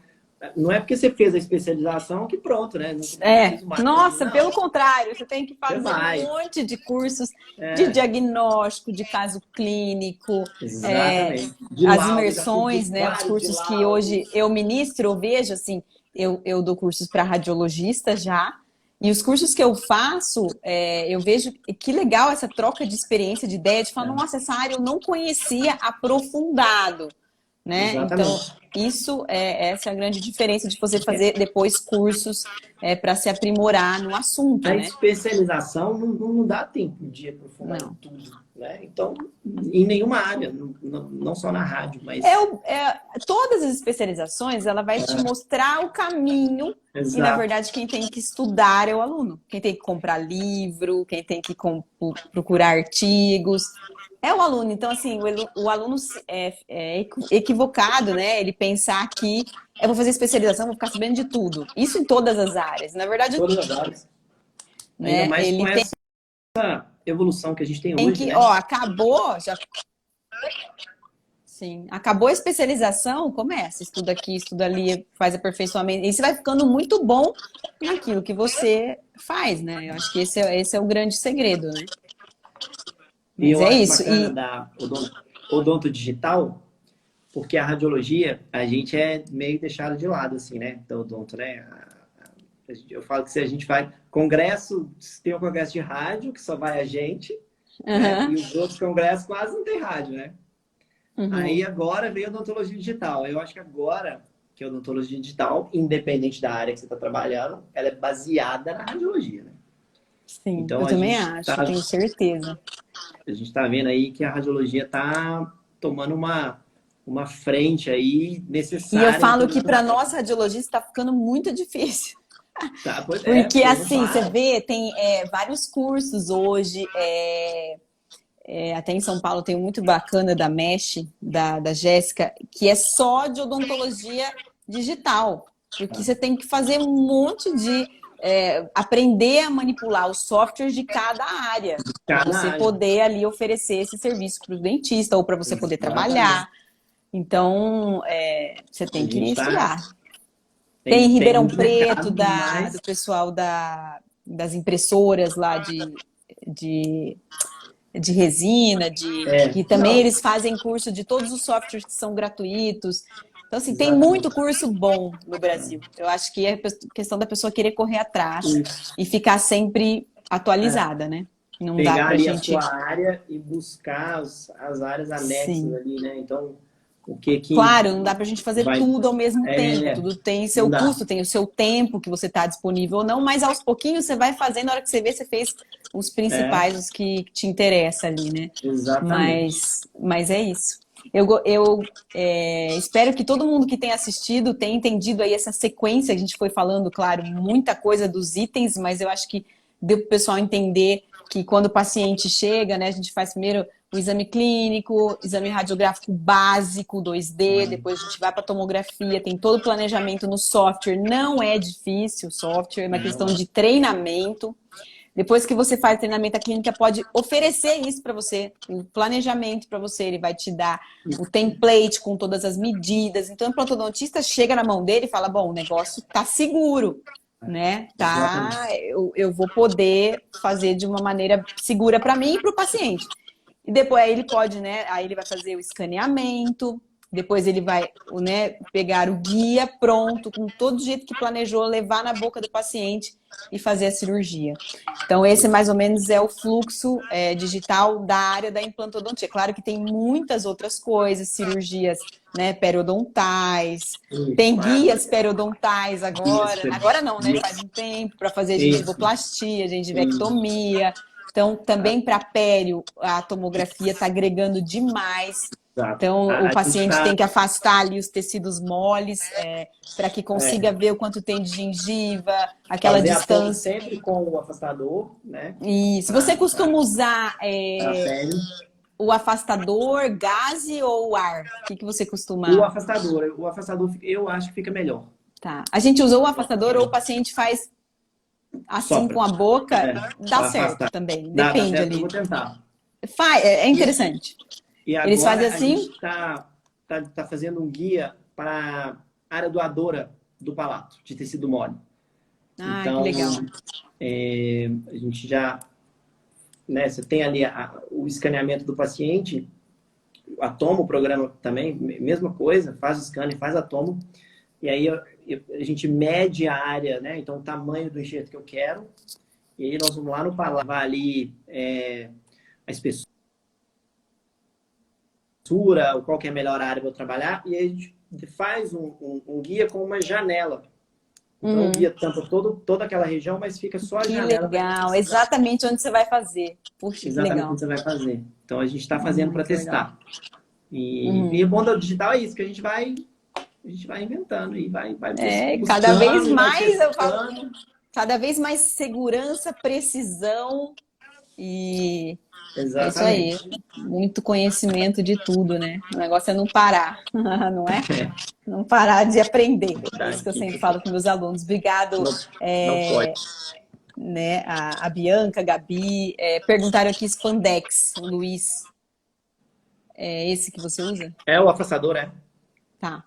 [SPEAKER 2] não é porque você fez a especialização que pronto, né? Não preciso mais.
[SPEAKER 1] Nossa,
[SPEAKER 2] Não,
[SPEAKER 1] pelo contrário, você tem que
[SPEAKER 2] você
[SPEAKER 1] fazer
[SPEAKER 2] vai.
[SPEAKER 1] um monte de cursos de diagnóstico, de caso clínico,
[SPEAKER 2] Exatamente. De
[SPEAKER 1] as
[SPEAKER 2] laudo, já
[SPEAKER 1] imersões,
[SPEAKER 2] fiz
[SPEAKER 1] né? Os
[SPEAKER 2] vários de
[SPEAKER 1] cursos que hoje
[SPEAKER 2] laudos.
[SPEAKER 1] eu ministro, eu vejo assim, eu dou cursos para radiologista já, e os cursos que eu faço, eu vejo que legal essa troca de experiência, de ideia, de falar, nossa, essa área eu não conhecia aprofundado, né? Então,
[SPEAKER 2] Exatamente.
[SPEAKER 1] essa é a grande diferença de você fazer depois cursos para se aprimorar no assunto,
[SPEAKER 2] A
[SPEAKER 1] né?
[SPEAKER 2] especialização não dá tempo de aprofundar em
[SPEAKER 1] Não.
[SPEAKER 2] tudo, né? Então, em nenhuma área, não só na rádio, mas...
[SPEAKER 1] Todas as especializações, ela vai te mostrar o caminho e, na
[SPEAKER 2] Exato.
[SPEAKER 1] verdade, quem tem que estudar é o aluno. Quem tem que comprar livro, quem tem que procurar artigos, é o aluno. Então, assim, o aluno é equivocado, né? Ele pensar que eu vou fazer especialização, vou ficar sabendo de tudo. Isso em todas as áreas. Na verdade,
[SPEAKER 2] Todas as áreas. Ainda
[SPEAKER 1] né?
[SPEAKER 2] mais com
[SPEAKER 1] Ele
[SPEAKER 2] essa evolução que a gente tem
[SPEAKER 1] tem
[SPEAKER 2] hoje,
[SPEAKER 1] que,
[SPEAKER 2] né?
[SPEAKER 1] ó, acabou, já. Sim, acabou a especialização, começa, estuda aqui, estuda ali, faz aperfeiçoamento, e você vai ficando muito bom naquilo que você faz, né? Eu acho que esse é o grande segredo, né?
[SPEAKER 2] E
[SPEAKER 1] Mas
[SPEAKER 2] eu
[SPEAKER 1] é
[SPEAKER 2] acho
[SPEAKER 1] isso.
[SPEAKER 2] bacana da odonto digital, porque a radiologia, a gente é meio deixado de lado, assim, né? Da odonto, né? Eu falo que se a gente vai... Congresso, tem um congresso de rádio, que só vai a gente, né? E os outros congressos quase não tem rádio, né? Aí agora veio a odontologia digital. Eu acho que agora que a odontologia digital, independente da área que você está trabalhando, ela é baseada na radiologia, né?
[SPEAKER 1] Sim,
[SPEAKER 2] Então
[SPEAKER 1] eu também acho, tenho certeza.
[SPEAKER 2] a gente tá vendo aí que a radiologia tá tomando uma frente aí
[SPEAKER 1] E eu
[SPEAKER 2] necessária em
[SPEAKER 1] falo
[SPEAKER 2] todas
[SPEAKER 1] que
[SPEAKER 2] as
[SPEAKER 1] para
[SPEAKER 2] áreas.
[SPEAKER 1] nós radiologistas está ficando muito difícil.
[SPEAKER 2] Tá, pois é,
[SPEAKER 1] Porque
[SPEAKER 2] porque não
[SPEAKER 1] assim, você
[SPEAKER 2] para.
[SPEAKER 1] vê, tem vários cursos hoje, até em São Paulo tem um muito bacana da Mesh, da Jéssica, que é só de odontologia digital. Porque você tem que fazer um monte de aprender a manipular os softwares de cada área, para
[SPEAKER 2] Cada
[SPEAKER 1] você
[SPEAKER 2] área.
[SPEAKER 1] poder ali oferecer esse serviço para o dentista ou para você poder
[SPEAKER 2] Exatamente.
[SPEAKER 1] trabalhar. Então, você
[SPEAKER 2] A
[SPEAKER 1] tem que
[SPEAKER 2] gente
[SPEAKER 1] estudar.
[SPEAKER 2] tá.
[SPEAKER 1] Tem em
[SPEAKER 2] Tem
[SPEAKER 1] Ribeirão
[SPEAKER 2] muito
[SPEAKER 1] Preto,
[SPEAKER 2] mercado, mas
[SPEAKER 1] do pessoal das impressoras lá de de resina, que também
[SPEAKER 2] não,
[SPEAKER 1] eles fazem curso de todos os softwares que são gratuitos. Então, assim, tem muito
[SPEAKER 2] exatamente.
[SPEAKER 1] curso bom no Brasil. Eu acho que é questão da pessoa querer correr atrás
[SPEAKER 2] Isso.
[SPEAKER 1] e ficar sempre atualizada, né? Não dá
[SPEAKER 2] Pegar
[SPEAKER 1] pra
[SPEAKER 2] ali a
[SPEAKER 1] gente.
[SPEAKER 2] sua área e buscar as áreas anexas
[SPEAKER 1] Sim.
[SPEAKER 2] ali, né? Então, o que que
[SPEAKER 1] Claro, não dá pra gente fazer
[SPEAKER 2] vai...
[SPEAKER 1] tudo ao mesmo tempo.
[SPEAKER 2] É,
[SPEAKER 1] Tudo tem
[SPEAKER 2] não
[SPEAKER 1] seu
[SPEAKER 2] dá.
[SPEAKER 1] custo, tem o seu tempo que você está disponível ou não, mas aos pouquinhos você vai fazendo, na hora que você vê, você fez os
[SPEAKER 2] É,
[SPEAKER 1] principais, os que te interessam ali, né?
[SPEAKER 2] exatamente.
[SPEAKER 1] Mas é isso. Eu espero que todo mundo que tenha assistido tenha entendido aí essa sequência. A gente foi falando, claro, muita coisa dos itens, mas eu acho que deu para o pessoal entender que quando o paciente chega, né, a gente faz primeiro o exame clínico, exame radiográfico básico, 2D, depois a gente vai para a tomografia, tem todo o planejamento no software. Não é difícil o software, é uma questão de treinamento. Depois que você faz treinamento, a clínica pode oferecer isso para você, o planejamento para você, ele vai te dar o template com todas as medidas. Então, o plantodontista chega na mão dele e fala: bom, o negócio tá seguro, né?
[SPEAKER 2] Exatamente.
[SPEAKER 1] Eu vou poder fazer de uma maneira segura para mim e para o paciente. E depois aí ele pode, né? Aí ele vai fazer o escaneamento, depois ele vai, né, pegar o guia pronto, com todo o jeito que planejou, levar na boca do paciente e fazer a cirurgia. Então, esse mais ou menos é o fluxo digital da área da implantodontia. Claro que tem muitas outras coisas, cirurgias, né, periodontais, tem guias periodontais agora. Agora não, né? Faz um tempo para fazer
[SPEAKER 2] Isso.
[SPEAKER 1] gengivoplastia, gengivectomia. Então, também para pério, a tomografia está agregando demais.
[SPEAKER 2] Exato.
[SPEAKER 1] Então, o
[SPEAKER 2] A gente
[SPEAKER 1] paciente
[SPEAKER 2] está
[SPEAKER 1] tem que afastar ali os tecidos moles para que consiga ver o quanto tem de gengiva, aquela
[SPEAKER 2] fazer a ponte
[SPEAKER 1] distância.
[SPEAKER 2] sempre com o afastador, né?
[SPEAKER 1] E se você
[SPEAKER 2] Para
[SPEAKER 1] costuma usar
[SPEAKER 2] a pele.
[SPEAKER 1] o afastador, gaze ou ar? O que você costuma...
[SPEAKER 2] O afastador eu acho que fica melhor.
[SPEAKER 1] Tá. A gente usou o afastador ou o paciente faz assim
[SPEAKER 2] Sopra.
[SPEAKER 1] com a boca, dá
[SPEAKER 2] Pra
[SPEAKER 1] certo
[SPEAKER 2] afastar.
[SPEAKER 1] também,
[SPEAKER 2] Dá
[SPEAKER 1] depende
[SPEAKER 2] certo, eu
[SPEAKER 1] ali.
[SPEAKER 2] vou tentar.
[SPEAKER 1] É interessante.
[SPEAKER 2] E
[SPEAKER 1] Eles fazem
[SPEAKER 2] agora a
[SPEAKER 1] assim?
[SPEAKER 2] gente tá fazendo um guia para a área doadora do palato, de tecido mole.
[SPEAKER 1] Ah, que
[SPEAKER 2] Então,
[SPEAKER 1] legal.
[SPEAKER 2] a gente já, né, você tem ali o escaneamento do paciente, a tomo, o programa também, mesma coisa, faz o scan, faz a tomo, e aí a gente mede a área, né, então o tamanho do enxerto que eu quero, e aí nós vamos lá no palato, vai ali a espessura, qual que é a melhor área para eu trabalhar, e aí a gente faz um guia com uma janela. Então, o guia tampa toda aquela região, mas fica só a
[SPEAKER 1] Que
[SPEAKER 2] janela.
[SPEAKER 1] legal, exatamente onde você vai fazer. Puxa, que
[SPEAKER 2] Exatamente o
[SPEAKER 1] legal.
[SPEAKER 2] que você vai fazer. Então, a gente está fazendo para
[SPEAKER 1] Muito legal.
[SPEAKER 2] testar. E o bom do digital é isso, que a gente vai inventando e vai
[SPEAKER 1] Cada vez
[SPEAKER 2] buscando e vai
[SPEAKER 1] mais eu falo,
[SPEAKER 2] testando.
[SPEAKER 1] cada vez mais segurança, precisão e é isso aí.
[SPEAKER 2] Exatamente.
[SPEAKER 1] Muito conhecimento de tudo, né? O negócio é não parar, não é? Não parar de aprender. É isso que eu sempre falo com meus alunos. Obrigado,
[SPEAKER 2] Não pode.
[SPEAKER 1] né? A Bianca, a Gabi, perguntaram aqui Spandex, o Luiz. É esse que você usa?
[SPEAKER 2] É o afastador, é?
[SPEAKER 1] Tá.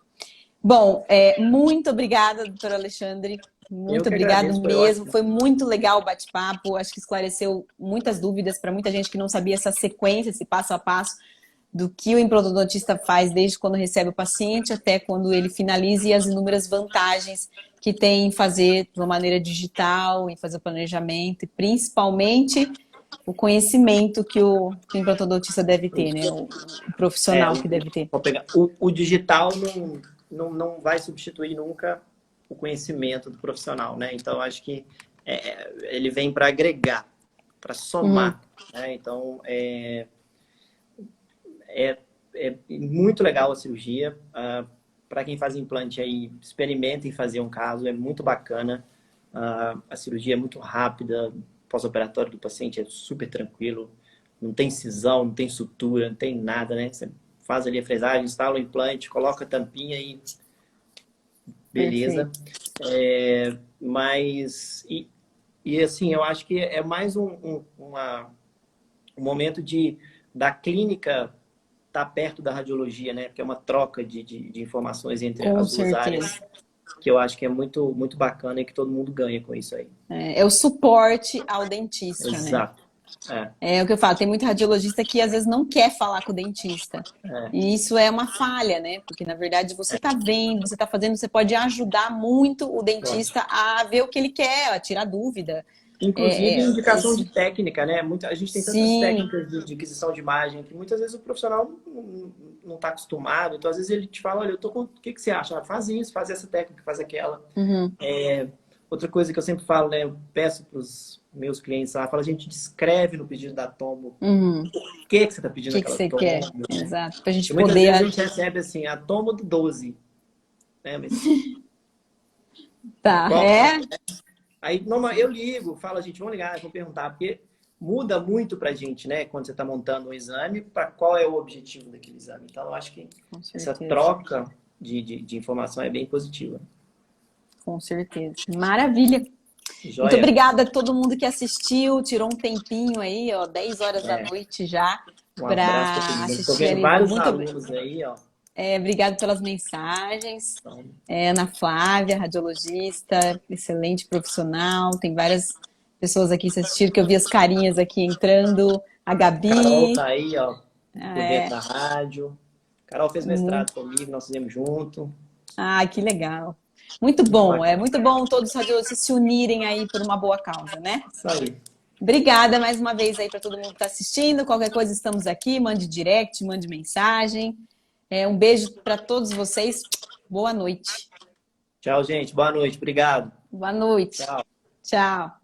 [SPEAKER 1] Bom, muito obrigada, doutor Alexandre.
[SPEAKER 2] Eu
[SPEAKER 1] Muito
[SPEAKER 2] que
[SPEAKER 1] obrigado
[SPEAKER 2] agradeço, foi
[SPEAKER 1] mesmo.
[SPEAKER 2] ótimo.
[SPEAKER 1] Foi muito legal o bate-papo. Acho que esclareceu muitas dúvidas para muita gente que não sabia essa sequência, esse passo a passo do que o implantodontista faz desde quando recebe o paciente até quando ele finaliza e as inúmeras vantagens que tem em fazer de uma maneira digital, em fazer o planejamento e principalmente o conhecimento que o implantodontista deve ter, né? O profissional que deve ter.
[SPEAKER 2] Vou pegar. O digital não vai substituir nunca o conhecimento do profissional, né? Então, acho que ele vem para agregar, para somar, né? Então, é muito legal a cirurgia. Para quem faz implante aí, experimentem fazer um caso, é muito bacana. A cirurgia é muito rápida, pós-operatório do paciente é super tranquilo, não tem cisão, não tem sutura, não tem nada, né? Você faz ali a fresagem, instala o implante, coloca a tampinha e beleza. Mas, assim, eu acho que é mais um momento da clínica estar perto da radiologia, né? Porque é uma troca de informações entre as duas áreas, que eu acho que é muito, muito bacana e que todo mundo ganha com isso aí.
[SPEAKER 1] É o suporte ao dentista, né?
[SPEAKER 2] Exato.
[SPEAKER 1] É o que eu falo, tem muito radiologista que às vezes não quer falar com o dentista. E isso é uma falha, né? Porque, na verdade, você está vendo, você está fazendo, você pode ajudar muito o dentista a ver o que ele quer, a tirar dúvida.
[SPEAKER 2] Inclusive, indicação de técnica, né? A gente tem tantas
[SPEAKER 1] Sim.
[SPEAKER 2] técnicas de aquisição de imagem que muitas vezes o profissional não está acostumado. Então, às vezes, ele te fala, olha, eu tô com... o que você acha? Faz isso, faz essa técnica, faz aquela. Outra coisa que eu sempre falo, né? Eu peço para os meus clientes lá, falo, a gente descreve no pedido da tomo por que você está pedindo aquela tomo.
[SPEAKER 1] O que você quer? Exato. Pra gente
[SPEAKER 2] muitas
[SPEAKER 1] poder...
[SPEAKER 2] vezes a gente recebe assim, a tomo do 12. Né? Mas...
[SPEAKER 1] Tá,
[SPEAKER 2] Aí, eu ligo, falo, gente, vamos ligar, vou perguntar, porque muda muito pra gente, né? Quando você está montando um exame, para qual é o objetivo daquele exame. Então, eu acho que essa troca de informação é bem positiva.
[SPEAKER 1] Com certeza. Maravilha.
[SPEAKER 2] Joia.
[SPEAKER 1] Muito obrigada a todo mundo que assistiu, tirou um tempinho aí, ó, 10 horas da noite já, para assistir.
[SPEAKER 2] Estou vendo vários alunos aí, ó.
[SPEAKER 1] Obrigado pelas mensagens. Ana Flávia, radiologista, excelente profissional. Tem várias pessoas aqui que assistiram, que eu vi as carinhas aqui entrando. A Gabi.
[SPEAKER 2] Carol tá aí, ó, por dentro da rádio. Carol fez mestrado comigo, nós fizemos junto.
[SPEAKER 1] Ah, que legal. Muito bom, é muito bom todos os radiologistas se unirem aí por uma boa causa, né?
[SPEAKER 2] Isso aí.
[SPEAKER 1] Obrigada mais uma vez aí para todo mundo que está assistindo. Qualquer coisa estamos aqui, mande direct, mande mensagem. Um beijo para todos vocês. Boa noite.
[SPEAKER 2] Tchau, gente. Boa noite. Obrigado.
[SPEAKER 1] Boa noite.
[SPEAKER 2] Tchau.
[SPEAKER 1] Tchau.